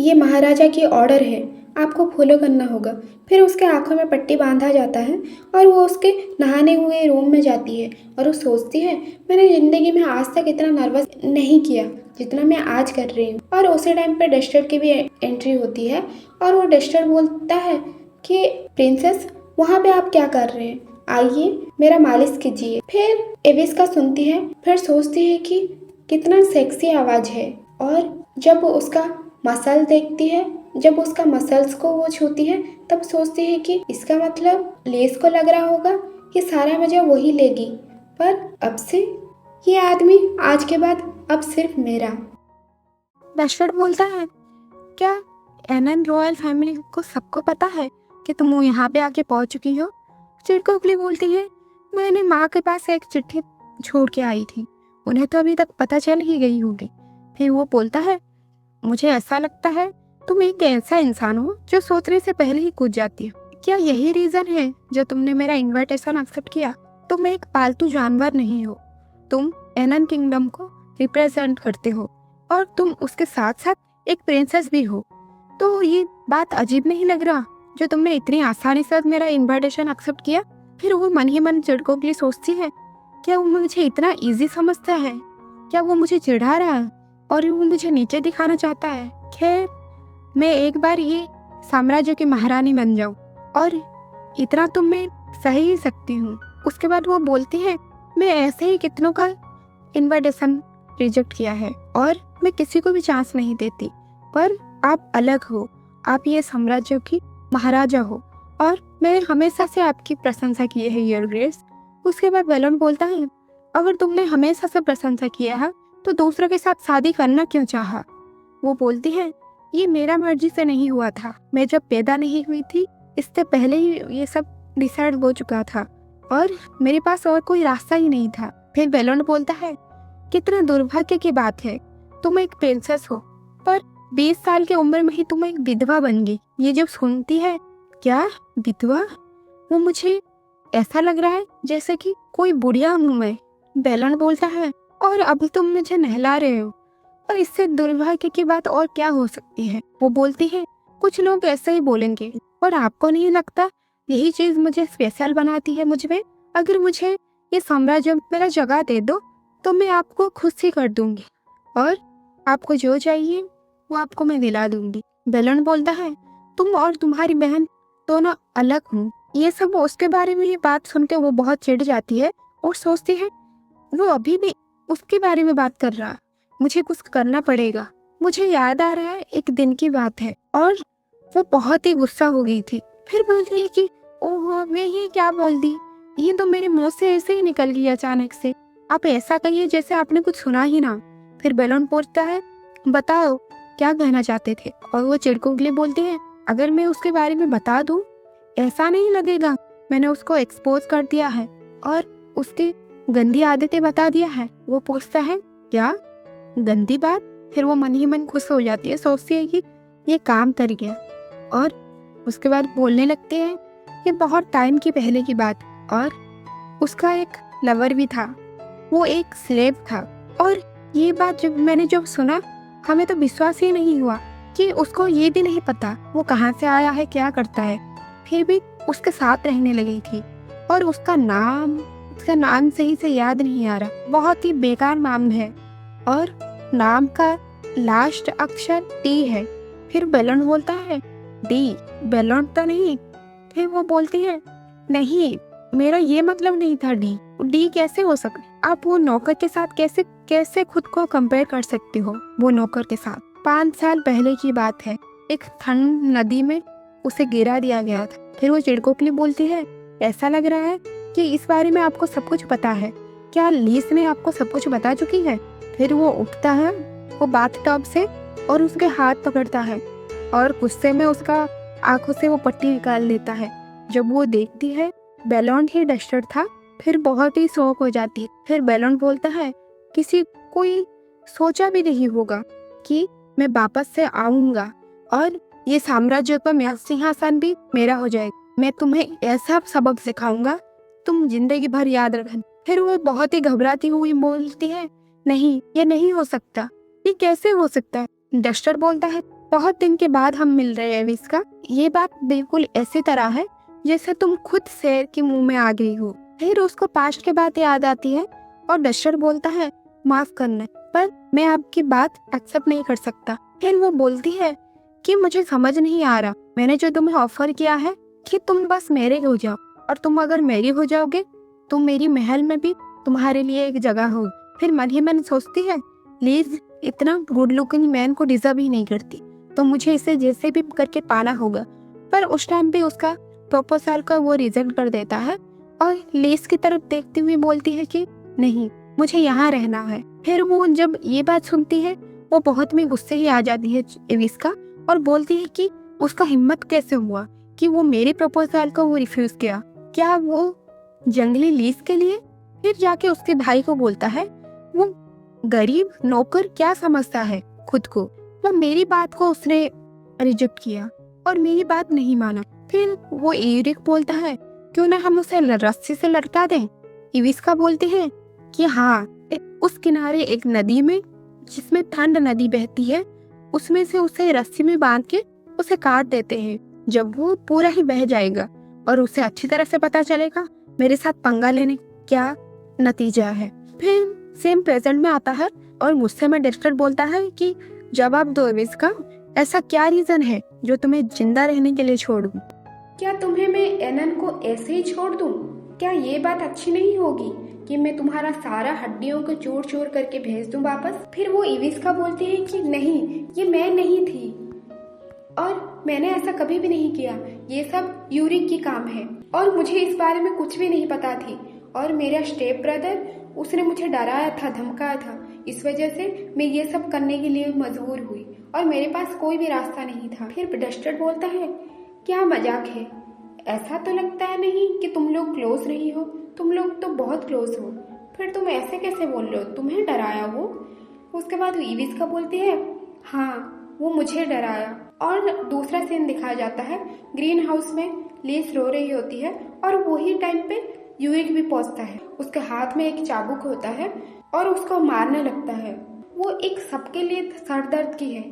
ये महाराजा की ऑर्डर है, आपको फॉलो करना होगा। फिर उसके आंखों में पट्टी बांधा जाता है और वो उसके नहाने हुए रूम में जाती है और वो सोचती है, मैंने ज़िंदगी में आज तक इतना नर्वस नहीं किया जितना मैं आज कर रही हूँ। और उसी टाइम पे डस्टर की भी एंट्री होती है और वो डस्टर बोलता है कि प्रिंसेस, वहाँ पे आप क्या कर रहे हैं, आइए मेरा मालिश कीजिए। फिर एविस का सुनती है, फिर सोचती है कि कितना सेक्सी आवाज़ है। और जब उसका मसल देखती है, जब उसका मसल्स को वो छूती है, तब सोचती है कि इसका मतलब लेस को लग रहा होगा कि सारा मजा वही लेगी, पर अब से ये आदमी आज के बाद अब सिर्फ मेरा। डस्टर बोलता है, क्या एनन रॉयल फैमिली को सबको पता है कि तुम यहाँ पे आके पहुँच चुकी हो? चिड़कोखली बोलती है, मैंने माँ के पास एक चिट्ठी छोड़ के आई थी, उन्हें तो अभी तक पता चल ही गई होगी। फिर वो बोलता है, मुझे ऐसा लगता है तुम एक ऐसा इंसान हो जो सोचने से पहले ही कूद जाती हो। क्या यही रीजन है जो तुमने मेरा इनविटेशन एक्सेप्ट किया? तुम एक पालतू जानवर नहीं हो, तुम एनन किंगडम को रिप्रेजेंट करते हो और तुम उसके साथ साथ एक प्रिंसेस भी हो। तो ये बात अजीब नहीं लग रहा जो तुमने इतनी आसानी से मेरा इनविटेशन एक्सेप्ट किया? फिर वो मन ही मन चिड़कोखली सोचती है, क्या वो मुझे इतना इजी समझता है? क्या वो मुझे चिढ़ा रहा है और वो मुझे नीचे दिखाना चाहता है? खैर, मैं एक बार ये साम्राज्य की महारानी बन जाऊं और इतना तो मैं सह ही सकती हूँ। उसके बाद वो बोलती है, मैं ऐसे ही कितनों का इनविटेशन रिजेक्ट किया है और मैं किसी को भी चांस नहीं देती, पर आप अलग हो, आप ये साम्राज्य की महाराजा हो और मैं हमेशा से आपकी प्रशंसा की है योर ग्रेस। उसके बाद वेलन बोलता है, अगर तुमने हमेशा से प्रशंसा किया है तो दूसरों के साथ शादी करना क्यों चाहा? वो बोलती है, ये मेरा मर्जी से नहीं हुआ था, मैं जब पैदा नहीं हुई थी इससे पहले ही ये सब डिसाइड हो चुका था और मेरे पास और कोई रास्ता ही नहीं था। फिर वेलन बोलता है, कितना दुर्भाग्य की बात है, तुम एक प्रिंसेस हो पर 20 साल की उम्र में ही तुम एक विधवा बन गई। ये जब सुनती है, क्या विधवा? वो मुझे ऐसा लग रहा है जैसे कि कोई बुढ़िया हूँ मैं। वेलन बोलता है, और अब तुम मुझे नहला रहे हो, और इससे दुर्भाग्य की बात और क्या हो सकती है? वो बोलती है, कुछ लोग ऐसे ही बोलेंगे, पर आपको नहीं लगता यही चीज मुझे स्पेशल बनाती है मुझ में? अगर मुझे ये साम्राज्य मेरा जगह दे दो तो मैं आपको खुद से कर दूंगी और आपको जो चाहिए वो आपको मैं दिला दूंगी। बेलन बोलता है, तुम और तुम्हारी बहन दोनों अलग हूँ। ये सब उसके बारे में ये बात सुन के वो बहुत चिढ़ जाती है और सोचती है वो अभी भी उसके बारे में बात कर रहा, मुझे कुछ करना पड़ेगा। मुझे याद आ रहा है एक दिन की बात है और वो बहुत ही गुस्सा हो गई थी। फिर बोलती है कि ओह मैं ये क्या बोल दी, ये तो मेरे मुंह से ऐसे ही निकल गई अचानक से। आप ऐसा कहिए जैसे आपने कुछ सुना ही ना। फिर बेलन पूछता है, बताओ क्या कहना चाहते थे। और वो चिड़कों के लिए बोलती है, अगर मैं उसके बारे में बता दूं ऐसा नहीं लगेगा मैंने उसको एक्सपोज कर दिया है और उसकी गंदी आदतें बता दिया है। वो पूछता है, क्या गंदी बात। फिर वो मन ही मन खुश हो जाती है, सोचती है कि ये काम कर गया। और उसके बाद बोलने लगते हैं ये बहुत टाइम की पहले की बात और उसका एक लवर भी था, वो एक स्लेव था। और ये बात जब सुना हमें तो विश्वास ही नहीं हुआ कि उसको ये भी नहीं पता वो कहाँ से आया है, क्या करता है। फिर भी उसके साथ रहने लगी थी और उसका नाम सही से याद नहीं आ रहा, बहुत ही बेकार नाम है और नाम का लास्ट अक्षर टी है। फिर बेलन बोलता है, डी बेलन तो नहीं। फिर वो बोलती है, नहीं मेरा ये मतलब नहीं था डी कैसे हो सकता। आप वो नौकर के साथ कैसे खुद को कंपेयर कर सकती हो वो नौकर के साथ। 5 साल पहले की बात है, एक ठंड नदी में उसे गिरा दिया गया था। फिर वो चिड़कों के लिए बोलती है, ऐसा लग रहा है कि इस बारे में आपको सब कुछ पता है, क्या लीस ने आपको सब कुछ बता चुकी है। फिर वो उठता है वो बाथटब से और उसके हाथ पकड़ता है और गुस्से में उसका आंखों से वो पट्टी निकाल लेता है। जब वो देखती है बेलन ही डस्टर था, फिर बहुत ही शौक हो जाती है। फिर बेलन बोलता है, किसी कोई सोचा भी नहीं होगा कि मैं वापस से आऊंगा और ये साम्राज्य का मेरा सिंहासन भी मेरा हो जाएगा। मैं तुम्हें ऐसा सबक सिखाऊंगा तुम जिंदगी भर याद रखना। फिर वो बहुत ही घबराती हुई बोलती है, नहीं ये नहीं हो सकता, ये कैसे हो सकता है। डस्टर बोलता है, बहुत दिन के बाद हम मिल रहे हैं विस्का, ये बात बिल्कुल ऐसी तरह है जैसे तुम खुद शेर के मुंह में आ गई हो। फिर उसको पास्ट की बात याद आती है और डस्टर बोलता है, माफ करना पर मैं आपकी बात एक्सेप्ट नहीं कर सकता। फिर वो बोलती है कि मुझे समझ नहीं आ रहा, मैंने जो तुम्हें ऑफर किया है कि तुम बस मेरे हो जाओ और तुम अगर मेरी हो जाओगे तो मेरी महल में भी तुम्हारे लिए एक जगह होगी। फिर मन ही मन सोचती है, लीज इतना गुड लुकिंग मैन को डिजर्व ही नहीं करती, तो मुझे इसे जैसे भी करके पाना होगा। पर उस टाइम पे उसका प्रपोजल का वो रिजेक्ट कर देता है और लीज की तरफ देखती हुई बोलती है कि नहीं मुझे यहाँ रहना है। फिर वो जब ये बात सुनती है वो बहुत में गुस्से ही आ जाती है एविस का और बोलती है कि उसका हिम्मत कैसे हुआ कि वो मेरे प्रपोजल को वो रिफ्यूज किया, क्या वो जंगली लीज के लिए। फिर जाके उसके भाई को बोलता है, वो गरीब नौकर क्या समझता है खुद को, वो मेरी बात को उसने रिजेक्ट किया और मेरी बात नहीं माना। फिर वो एरिक बोलता है, क्यों ना हम उसे रस्सी से लटका दें। इविस्का बोलती है कि हाँ, उस किनारे एक नदी में जिसमें ठंड नदी बहती है उसमें से उसे रस्सी में बांध के उसे काट देते हैं। जब वो पूरा ही बह जाएगा और उसे अच्छी तरह से पता चलेगा मेरे साथ पंगा लेने क्या नतीजा है। फिर सेम प्रेजेंट में आता है और गुस्से में डस्टर बोलता है कि जवाब दो इविस्का, ऐसा क्या रीजन है जो तुम्हें जिंदा रहने के लिए छोड़ दूं। क्या तुम्हें मैं एनन को ऐसे ही छोड़ दूं? क्या ये बात अच्छी नहीं होगी कि मैं तुम्हारा सारा हड्डियों को चूर चूर करके भेज दूं वापस? फिर वो इविस्का बोलती है कि नहीं, ये मैं नहीं थी और मैंने ऐसा कभी भी नहीं किया, ये सब यूरिक की काम है और मुझे इस बारे में कुछ भी नहीं पता थी। और मेरा स्टेप ब्रदर उसने मुझे डराया था, धमकाया था, इस वजह से मैं ये सब करने के लिए मजबूर हुई और मेरे पास कोई भी रास्ता नहीं था। फिर डस्टर बोलता है, क्या मजाक है, ऐसा तो लगता है नहीं कि तुम लोग क्लोज रही हो, तुम लोग तो बहुत क्लोज हो, फिर तुम ऐसे कैसे बोल रहे हो, तुम्हें डराया वो? उसके बाद इविस्का बोलती है, हाँ वो मुझे डराया। और दूसरा सीन दिखाया जाता है, ग्रीन हाउस में लीस रो रही होती है और वही टाइम पे यूरिक भी पहुंचता है, उसके हाथ में एक चाबुक होता है और उसको मारने लगता है। वो एक सबके लिए सरदर्द की है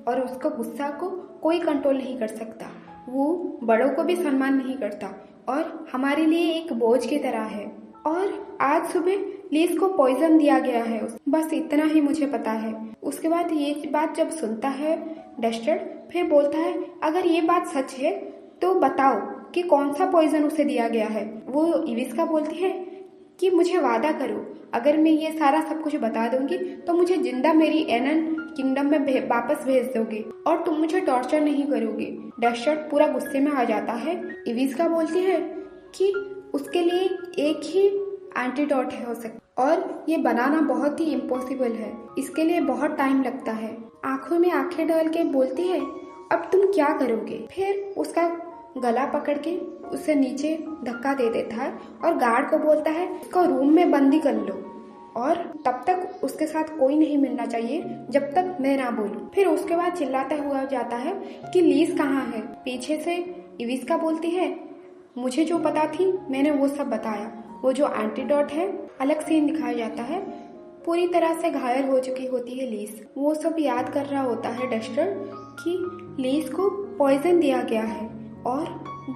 और उसका गुस्सा को कोई कंट्रोल नहीं कर सकता, वो बड़ों को भी सम्मान नहीं करता और हमारे लिए एक बोझ की तरह है। और आज सुबह लीज को पॉइजन दिया गया है। बस इतना ही मुझे पता है। उसके बाद ये बात जब सुनता है डस्टर, फिर बोलता है अगर ये बात सच है तो बताओ कि कौन सा पॉइजन उसे दिया गया है। वो इविस्का बोलती है कि मुझे वादा करो, अगर मैं ये सारा सब कुछ बता दूंगी तो मुझे जिंदा मेरी एनन किंगडम में वापस भेज दोगे और तुम मुझे टॉर्चर नहीं करोगे। डस्टर पूरा गुस्से में आ जाता है। इविस्का बोलती है कि उसके लिए एक ही एंटीडोट हो सकता और ये बनाना बहुत ही इम्पॉसिबल है, इसके लिए बहुत टाइम लगता है। आंखों में आंखें डाल के बोलती है अब तुम क्या करोगे। फिर उसका गला पकड़ के उसे नीचे धक्का दे देता है और गार्ड को बोलता है इसको रूम में बंदी कर लो और तब तक उसके साथ कोई नहीं मिलना चाहिए जब तक मैं ना बोलूं। फिर उसके बाद चिल्लाता हुआ जाता है कि लीज कहाँ है। पीछे से इविस्का बोलती है मुझे जो पता थी मैंने वो सब बताया। वो जो एंटीडोट है, अलग सीन दिखाया जाता है। पूरी तरह से घायल हो चुकी होती है लीज। वो सब याद कर रहा होता है डस्टर कि लीज को पॉइजन दिया गया है और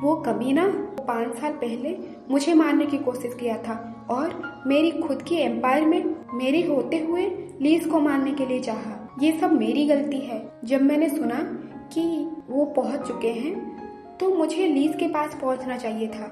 वो कमीना 5 साल पहले मुझे मारने की कोशिश किया था और मेरी खुद की एम्पायर में मेरे होते हुए लीज को मारने के लिए चाहा। ये सब मेरी गलती है। जब मैंने सुना कि वो पहुंच चुके हैं तो मुझे लीज के पास पहुंचना चाहिए था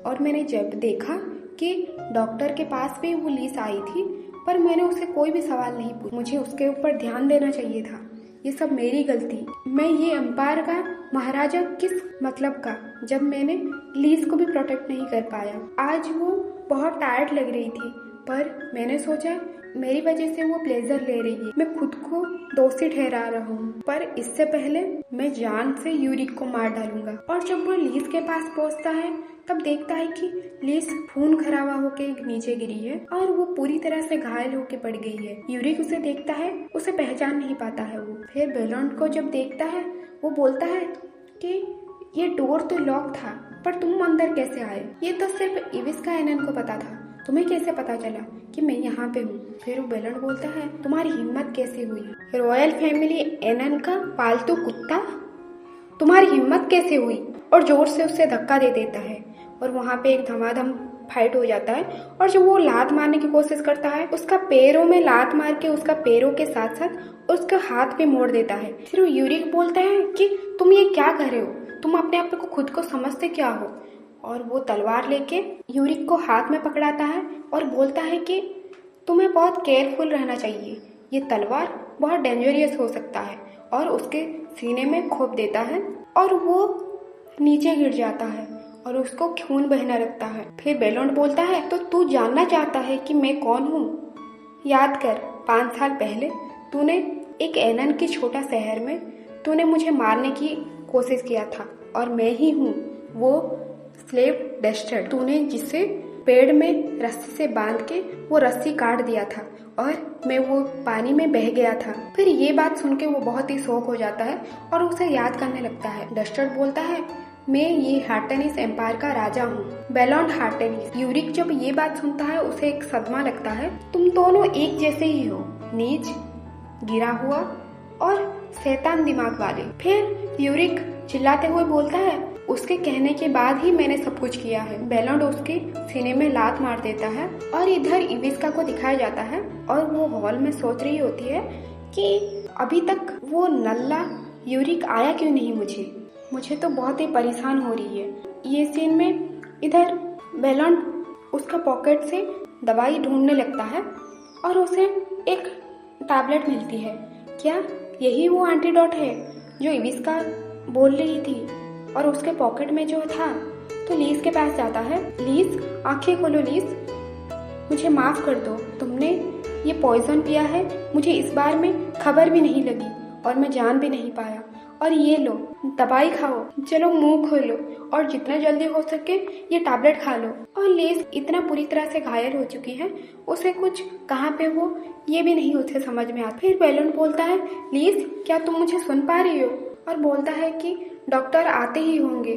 और मैंने जब देखा कि डॉक्टर के पास भी वो लीज आई थी पर मैंने उसे कोई भी सवाल नहीं पूछा। मुझे उसके ऊपर ध्यान देना चाहिए था। ये सब मेरी गलती। मैं ये एम्पायर का महाराजा किस मतलब का, जब मैंने लीज को भी प्रोटेक्ट नहीं कर पाया। आज वो बहुत टायर्ड लग रही थी पर मैंने सोचा मेरी वजह से वो प्लेजर ले रही है, मैं खुद को दोषी ठहरा रहा हूँ। पर इससे पहले मैं जान से यूरिक को मार डालूंगा। और जब वो लीज के पास पहुँचता है तब देखता है कि लीज खून खराबा होके नीचे गिरी है और वो पूरी तरह से घायल होके पड़ गई है। यूरिक उसे देखता है, उसे पहचान नहीं पाता है वो। फिर बेलोंड को जब देखता है वो बोलता है कि ये डोर तो लॉक था पर तुम अंदर कैसे आए। ये तो सिर्फ इविस्का एनन को पता था, तुम्हें कैसे पता चला कि मैं यहाँ पे हूँ। फिर वो बेलोंड बोलता है तुम्हारी हिम्मत कैसे हुई, रॉयल फैमिली एनन का पालतू कुत्ता, तुम्हारी हिम्मत कैसे हुई। और जोर से उससे धक्का दे देता है और वहाँ पे एक धमाधम फाइट हो जाता है। और जब वो लात मारने की कोशिश करता है उसका पैरों में लात मार के उसका पैरों के साथ साथ उसका हाथ भी मोड़ देता है। फिर वो यूरिक बोलता है कि तुम ये क्या कर रहे हो, तुम अपने आप को खुद को समझते क्या हो। और वो तलवार लेके यूरिक को हाथ में पकड़ाता है और बोलता है कि तुम्हें बहुत केयरफुल रहना चाहिए, ये तलवार बहुत डेंजरियस हो सकता है। और उसके सीने में खोप देता है और वो नीचे गिर जाता है और उसको खून बहने लगता है। फिर बेलोंड बोलता है तो तू जानना चाहता है कि मैं कौन हूँ। याद कर 5 साल पहले तूने एक एनन के छोटा शहर में तूने मुझे मारने की कोशिश किया था और मैं ही हूँ वो स्लेव डस्टर, तूने जिसे पेड़ में रस्सी से बांध के वो रस्सी काट दिया था और मैं वो पानी में बह गया था। फिर ये बात सुन के वो बहुत ही शौक हो जाता है और उसे याद करने लगता है। डस्टर बोलता है मैं ये हार्टेनिस एम्पायर का राजा हूँ, बेलोंड हार्टेनिस। यूरिक जब ये बात सुनता है उसे एक सदमा लगता है। तुम दोनों एक जैसे ही हो, नीच, गिरा हुआ और शैतान दिमाग वाले। फिर यूरिक चिल्लाते हुए बोलता है उसके कहने के बाद ही मैंने सब कुछ किया है। बेलोंड उसके सीने में लात मार देता है और इधर इविस्का को दिखाया जाता है और वो हॉल में सोच रही होती है कि अभी तक वो नल्ला यूरिक आया क्यों नहीं, मुझे तो बहुत ही परेशान हो रही है। ये सीन में इधर बेलोंड उसका पॉकेट से दवाई ढूंढने लगता है और उसे एक टैबलेट मिलती है। क्या यही वो एंटीडोट है जो इविस्का बोल रही थी। और उसके पॉकेट में जो था तो लीज के पास जाता है। लीज आंखें खोलो लीज, मुझे माफ कर दो, तुमने ये पॉइजन पिया है, मुझे इस बार में खबर भी नहीं लगी और मैं जान भी नहीं पाया। और ये लो दवाई खाओ, चलो मुंह खोलो और जितना जल्दी हो सके ये टैबलेट खा लो। और लीज इतना पूरी तरह से घायल हो चुकी है, उसे कुछ कहाँ पे हो ये भी नहीं उसे समझ में आता। फिर बेलोंड बोलता है लीज क्या तुम मुझे सुन पा रही हो। और बोलता है कि डॉक्टर आते ही होंगे,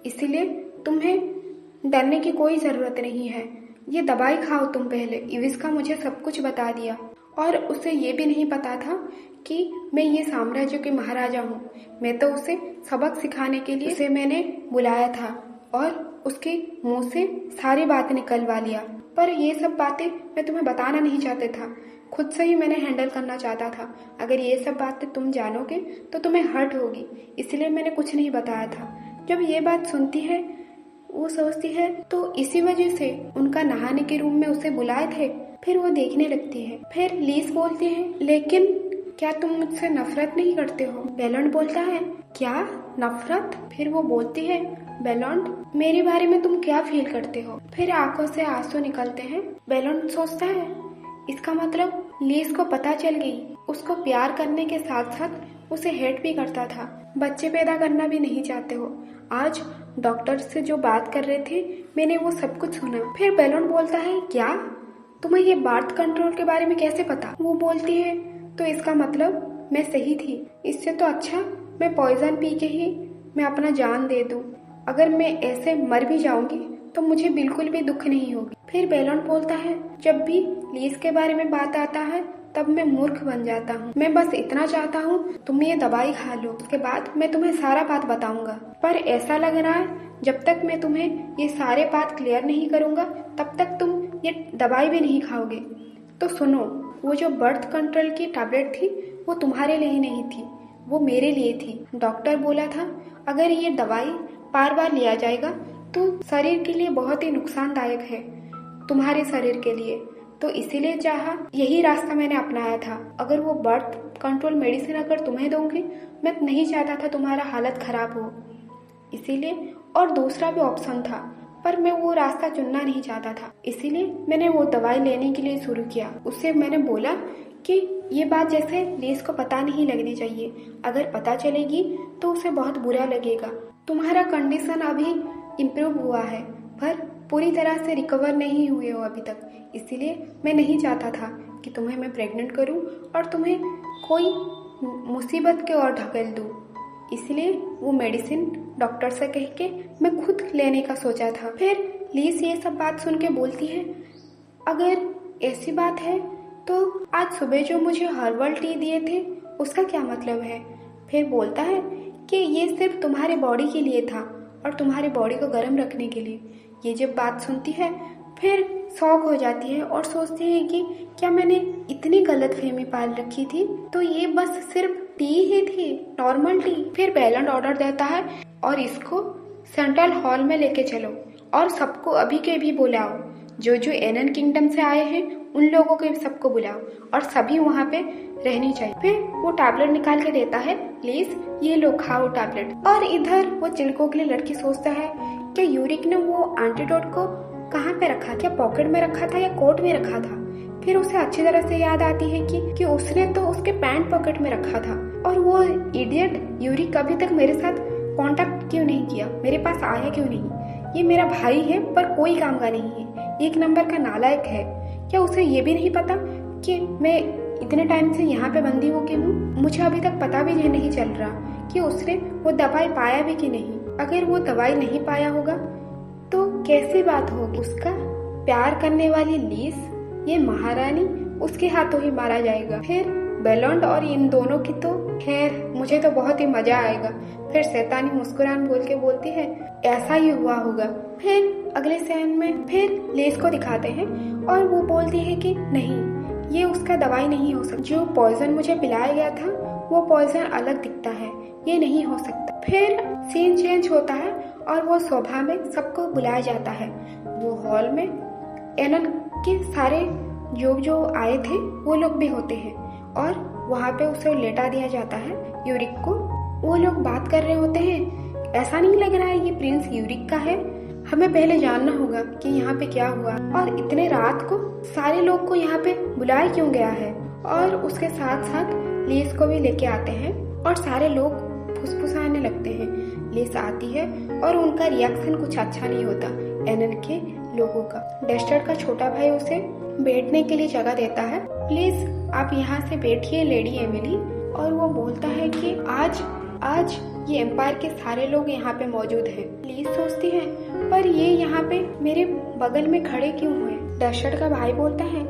इसीलिए तुम्हें डरने की कोई जरूरत नहीं है, ये दवाई खाओ तुम पहले। इविस्का मुझे सब कुछ बता दिया और उसे ये भी नहीं पता था कि मैं ये साम्राज्य के महाराजा हूँ। मैं तो उसे सबक सिखाने के लिए उसे मैंने बुलाया था और उसके मुंह से सारी बातें निकलवा लिया। पर ये सब बातें मैं तुम्हें बताना नहीं चाहता था, खुद से ही मैंने हैंडल करना चाहता था। अगर ये सब बातें तुम जानोगे तो तुम्हें हर्ट होगी, इसलिए मैंने कुछ नहीं बताया था। जब ये बात सुनती है वो सोचती है तो इसी वजह से उनका नहाने के रूम में उसे बुलाए थे। फिर वो देखने लगती है। फिर लीज बोलती है, लेकिन क्या तुम मुझसे नफरत नहीं करते हो? बेलोंड बोलता है, क्या नफरत? फिर वो बोलती है, बेलोंड मेरे बारे में तुम क्या फील करते हो? फिर आंखों से आंसू निकलते हैं। बेलोंड सोचता है इसका मतलब लीज को पता चल गई। उसको प्यार करने के साथ साथ उसे हेट भी करता था। बच्चे पैदा करना भी नहीं चाहते हो। आज डॉक्टर से जो बात कर रहे थे मैंने वो सब कुछ सुना। फिर बेलोंड बोलता है, क्या तुम्हें ये बर्थ कंट्रोल के बारे में कैसे पता? वो बोलती है, तो इसका मतलब मैं सही थी। इससे तो अच्छा मैं पॉइजन पी के ही मैं अपना जान दे दूं। अगर मैं ऐसे मर भी जाऊंगी तो मुझे बिल्कुल भी दुख नहीं होगी। फिर बेलोंड बोलता है, जब भी लीज के बारे में बात आता है तब मैं मूर्ख बन जाता हूँ। मैं बस इतना चाहता हूँ तुम ये दवाई खा लो, उसके बाद मैं तुम्हें सारा बात बताऊंगा। पर ऐसा लग रहा है जब तक मैं तुम्हें ये सारे बात क्लियर नहीं करूंगा तब तक तुम ये दवाई भी नहीं खाओगे। तो सुनो, वो जो बर्थ कंट्रोल की टैबलेट थी वो तुम्हारे लिए नहीं थी, वो मेरे लिए थी। डॉक्टर बोला था अगर ये दवाई बार बार लिया जाएगा तो शरीर के लिए बहुत ही नुकसानदायक है, तुम्हारे शरीर के लिए। तो इसीलिए चाहा, यही रास्ता मैंने अपनाया था। अगर वो बर्थ कंट्रोल मेडिसिन अगर तुम्हें दूंगी, मैं नहीं चाहता था तुम्हारा हालत खराब हो, इसीलिए। और दूसरा भी ऑप्शन था पर मैं वो रास्ता चुनना नहीं चाहता था, इसीलिए मैंने वो दवाई लेने के लिए शुरू किया। उससे मैंने बोला कि ये बात जैसे लीज को पता नहीं लगनी चाहिए, अगर पता चलेगी तो उसे बहुत बुरा लगेगा। तुम्हारा कंडीशन अभी इम्प्रूव हुआ है पर पूरी तरह से रिकवर नहीं हुए हो अभी तक, इसीलिए मैं नहीं चाहता था कि तुम्हें मैं प्रेग्नेंट करूं और तुम्हें कोई मुसीबत के ओर ढकेल दूं। इसलिए वो मेडिसिन डॉक्टर से कह के मैं खुद लेने का सोचा था। फिर लीज ये सब बात सुन के बोलती है, अगर ऐसी बात है तो आज सुबह जो मुझे हर्बल टी दिए थे उसका क्या मतलब है? फिर बोलता है कि ये सिर्फ तुम्हारे बॉडी के लिए था और तुम्हारी बॉडी को गर्म रखने के लिए। ये जब बात सुनती है फिर शॉक हो जाती है और सोचती है कि क्या मैंने इतनी गलतफहमी पाल रखी थी? तो ये बस सिर्फ टी ही थी, नॉर्मल टी। फिर बेलोंड ऑर्डर देता है और इसको सेंट्रल हॉल में लेके चलो और सबको अभी के भी बुलाओ, जो जो एनन किंगडम से आए हैं उन लोगों को सबको बुलाओ और सभी वहाँ पे रहनी चाहिए। फिर वो टैबलेट निकाल के देता है, प्लीज ये लो खाओ टैबलेट। और इधर वो चिड़कों के लिए लड़की सोचता है कि यूरिक ने वो एंटीडोट को कहाँ पे रखा, क्या पॉकेट में रखा था या कोट में रखा था? फिर उसे अच्छी तरह से याद आती है कि उसने तो उसके पैंट पॉकेट में रखा था। और वो इडियट यूरिक अभी तक मेरे साथ कांटेक्ट क्यों नहीं किया, मेरे पास आया क्यों नहीं? ये मेरा भाई है पर कोई काम का नहीं है, एक नंबर का नालायक है। क्या उसे ये भी नहीं पता कि मैं इतने टाइम से यहाँ पे बंदी हो के हूँ? मुझे अभी तक पता भी नहीं चल रहा कि उसने वो दवाई पाया भी कि नहीं। अगर वो दवाई नहीं पाया होगा तो कैसी बात होगी? उसका प्यार करने वाली लीज, ये महारानी, उसके हाथों ही मारा जाएगा। फिर बेलोंड और इन दोनों की तो खैर मुझे तो बहुत ही मजा आएगा। फिर शैतानी मुस्कुरान बोल के बोलती है, ऐसा ही हुआ होगा। फिर अगले सीन में फिर लीज को दिखाते हैं और वो बोलती है कि नहीं, ये उसका दवाई नहीं हो सकता। जो पॉइजन मुझे पिलाया गया था वो पॉइजन अलग दिखता है, ये नहीं हो सकता। फिर सीन चेंज होता है और वो सभा में सबको बुलाया जाता है। वो हॉल में एनन के सारे जो आए थे वो लोग भी होते हैं और वहाँ पे उसे लेटा दिया जाता है यूरिक को। वो लोग बात कर रहे होते हैं, ऐसा नहीं लग रहा है ये प्रिंस यूरिक का है, हमें पहले जानना होगा कि यहाँ पे क्या हुआ और इतने रात को सारे लोग को यहाँ पे बुलाया क्यों गया है। और उसके साथ साथ लीज को भी लेके आते हैं और सारे लोग फुसफुसाने लगते हैं। लीज आती है और उनका रिएक्शन कुछ अच्छा नहीं होता एनन के लोगों का। डेस्टर का छोटा भाई उसे बैठने के लिए जगह देता है, प्लीज आप यहाँ से बैठिए लेडी एमिली। और वो बोलता है कि आज ये एम्पायर के सारे लोग यहाँ पे मौजूद हैं। लीज सोचती है, पर ये यहाँ पे मेरे बगल में खड़े क्यों हुए? डेस्टर का भाई बोलता है,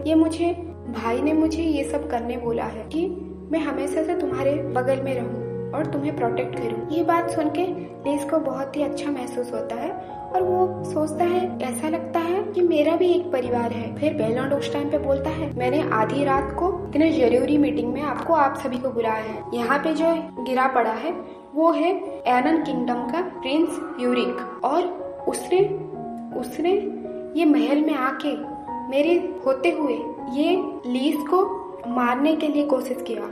भाई ने मुझे ये सब करने बोला है कि मैं हमेशा से तुम्हारे बगल में रहूं। और तुम्हें प्रोटेक्ट करूँ। ये बात सुन के लीज को बहुत ही अच्छा महसूस होता है और वो सोचता है, ऐसा लगता है कि मेरा भी एक परिवार है। फिर बेलॉन्ड उस टाइम पे बोलता है, मैंने आधी रात को इतने जरूरी मीटिंग में आपको आप सभी को बुलाया है। यहाँ पे जो गिरा पड़ा है वो है एनन किंगडम का प्रिंस यूरिक, और उसने ये महल में आके मेरे होते हुए ये लीज को मारने के लिए कोशिश किया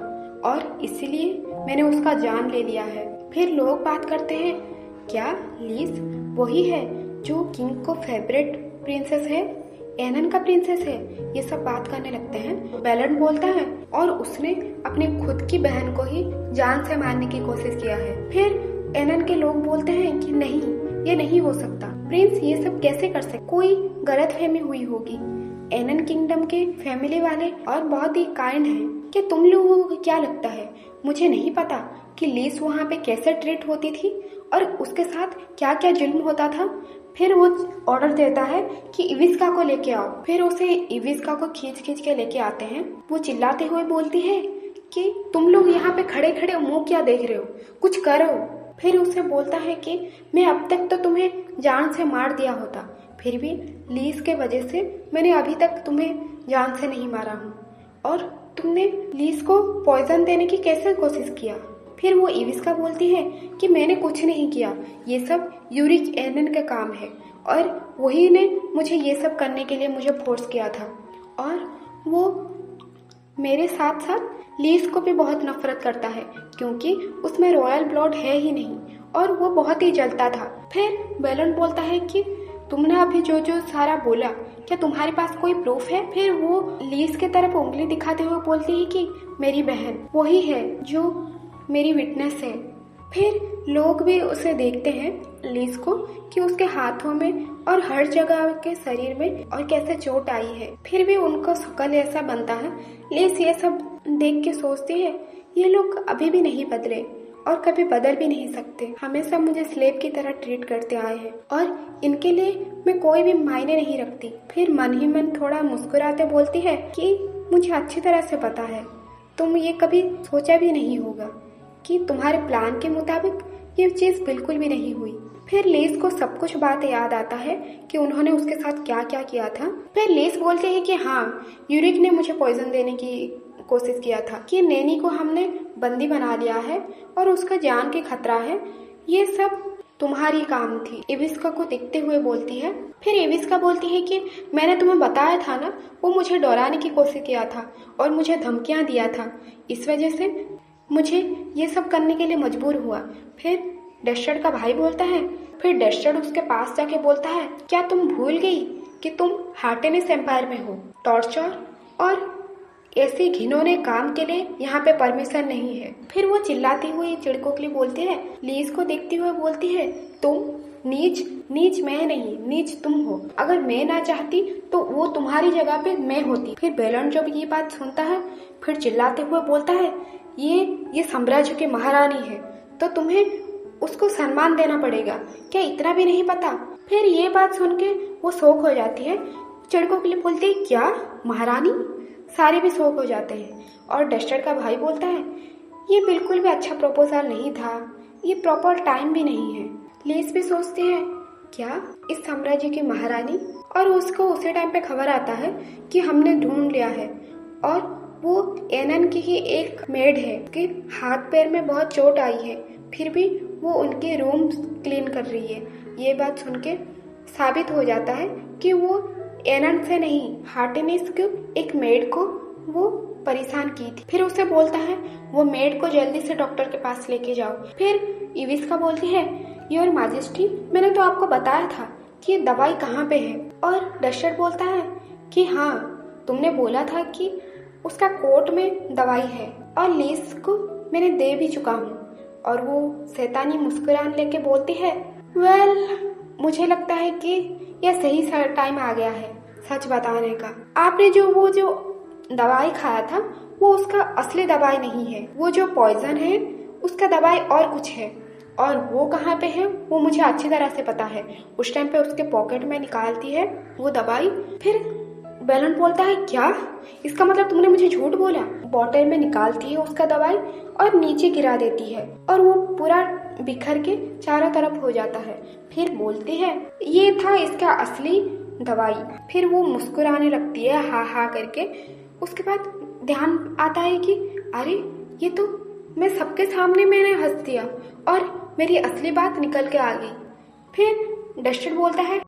और इसीलिए मैंने उसका जान ले लिया है। फिर लोग बात करते हैं, क्या लीज वही है जो किंग को फेवरेट प्रिंसेस है, एनन का प्रिंसेस है? ये सब बात करने लगते हैं। बेलॉन्ड बोलता है, और उसने अपनी खुद की बहन को ही जान से मारने की कोशिश किया है। फिर एनन के लोग बोलते हैं कि नहीं, ये नहीं हो सकता, प्रिंस ये सब कैसे कर सकते, कोई गलतफहमी हुई होगी। एनन किंगडम के फैमिली वाले और बहुत ही काइंड हैं। कि तुम लोगों को क्या लगता है, मुझे नहीं पता कि लीज वहाँ पे कैसे ट्रीट होती थी और उसके साथ क्या क्या जुल्म होता था। फिर वो ऑर्डर देता है कि इविस्का को लेके आओ। फिर उसे इविस्का को खींच के लेके आते हैं। वो चिल्लाते हुए बोलती है कि तुम लोग यहाँ पे खड़े खड़े मुंह क्या देख रहे हो, कुछ करो। फिर उसे बोलता है कि मैं अब तक तो तुम्हें जान से मार दिया होता, फिर भी लीज के वजह से मैंने अभी तक तुम्हें जान से नहीं मारा हूँ, और तुमने लीज को पॉइजन देने की कैसे कोशिश किया। फिर वो इविस्का बोलती है कि मैंने कुछ नहीं किया, ये सब यूरिक एनन का काम है और वही ने मुझे ये सब करने के लिए मुझे फोर्स किया था। और वो मेरे साथ साथ लीज को भी बहुत नफरत करता है क्योंकि उसमें रॉयल ब्लड है ही नहीं और वो बहुत ही जलता था। फिर बेलॉन्ड बोलता है कि तुमने अभी जो जो सारा बोला, क्या तुम्हारे पास कोई प्रूफ है? फिर वो लीज के तरफ उंगली दिखाते हुए बोलती है कि मेरी बहन वही है जो मेरी विटनेस है। फिर लोग भी उसे देखते हैं लीज को कि उसके हाथों में और हर जगह के शरीर में और कैसे चोट आई है, फिर भी उनको शकल ऐसा बनता है। लीज ये सब देख के सोचती है, ये लोग अभी भी नहीं बदले और कभी बदल भी नहीं सकते, हमेशा मुझे स्लेव की तरह ट्रीट करते आए हैं और इनके लिए मैं कोई भी मायने नहीं रखती। फिर मन ही मन थोड़ा मुस्कुराते बोलती है कि मुझे अच्छी तरह से पता है, तुम ये कभी सोचा भी नहीं होगा कि तुम्हारे प्लान के मुताबिक ये चीज बिल्कुल भी नहीं हुई। फिर लीज को सब कुछ बात याद आता है कि उन्होंने उसके साथ क्या क्या किया था। फिर लीज बोलते हैं कि हाँ, यूरिक ने मुझे पॉइजन देने की कोशिश किया था, कि नैनी को हमने बंदी बना लिया है और उसका जान के खतरा है, ये सब तुम्हारी काम थी। इविस्का को देखते हुए बोलती है। फिर इविस्का बोलती है कि मैंने तुम्हें बताया था ना, वो मुझे डराने की कोशिश किया था और मुझे धमकियां दिया था, इस वजह से मुझे ये सब करने के लिए मजबूर हुआ। फिर डस्टर्ड का भाई बोलता है। फिर डस्टर्ड उसके पास जाके बोलता है, क्या तुम भूल गई कि तुम हार्टेनिस एम्पायर में हो? टॉर्चर और ऐसे घिनौने काम के लिए यहाँ पे परमिशन नहीं है। फिर वो चिल्लाती हुई चिड़कों के लिए बोलती है, लीज को देखते हुए बोलती है, तुम नीच मैं नहीं, नीच तुम हो। अगर मैं ना चाहती तो वो तुम्हारी जगह पे मैं होती। फिर बेलॉन्ड जब ये बात सुनता है फिर चिल्लाते हुए बोलता है, ये साम्राज्य की महारानी है तो तुम्हें उसको सम्मान देना पड़ेगा, क्या इतना भी नहीं पता? फिर ये बात सुन के वो शौक हो जाती है। चिड़कों के लिए बोलती है, क्या महारानी? सारे भी शौक हो जाते हैं और डस्टर्ड का भाई बोलता है, ये बिल्कुल भी अच्छा प्रपोजल नहीं था, ये प्रॉपर टाइम भी नहीं है। लीज भी सोचती है, क्या इस साम्राज्य की महारानी? और उसको उसी टाइम पे खबर आता है कि हमने ढूंढ लिया है और वो एनन की ही एक मेड है कि हाथ पैर में बहुत चोट आई है, फिर भी वो उनके रूम क्लीन कर रही है। ये बात सुन के साबित हो जाता है कि वो एनन से नहीं, हार्टेनिस के एक मेड को वो परेशान की थी। फिर उसे बोलता है वो मेड को जल्दी से डॉक्टर के पास लेके जाओ। फिर इविस्का बोलती है, योर मैजेस्टी, मैंने तो आपको बताया था कि दवाई कहाँ पे है। और डस्टर्ड बोलता है कि हाँ, तुमने बोला था कि उसका कोट में दवाई है और लीज को मैंने दे भी चुका हूँ। और वो शैतानी मुस्कुरान लेके बोलती है, वेल, मुझे लगता है कि यह सही टाइम आ गया है सच बताने का। आपने वो जो दवाई खाया था वो उसका असली दवाई नहीं है, वो जो पॉइजन है उसका दवाई और कुछ है, और वो कहाँ पे है वो मुझे अच्छी तरह से पता है। उस टाइम पे उसके पॉकेट में निकालती है वो दवाई। फिर बैलन बोलता है क्या? इसका मतलब तुमने मुझे झूठ बोला। बॉटल में निकालती है उसका दवाई और नीचे गिरा देती है और वो पूरा बिखर के चारों तरफ हो जाता है। फिर बोलती है ये था इसका असली दवाई। फिर वो मुस्कुराने लगती है हा हा करके। उसके बाद ध्यान आता है कि अरे ये तो मैं सबके सामने मैंने हंस दिया और मेरी असली बात निकल के आ गई। फिर डस्टर बोलता है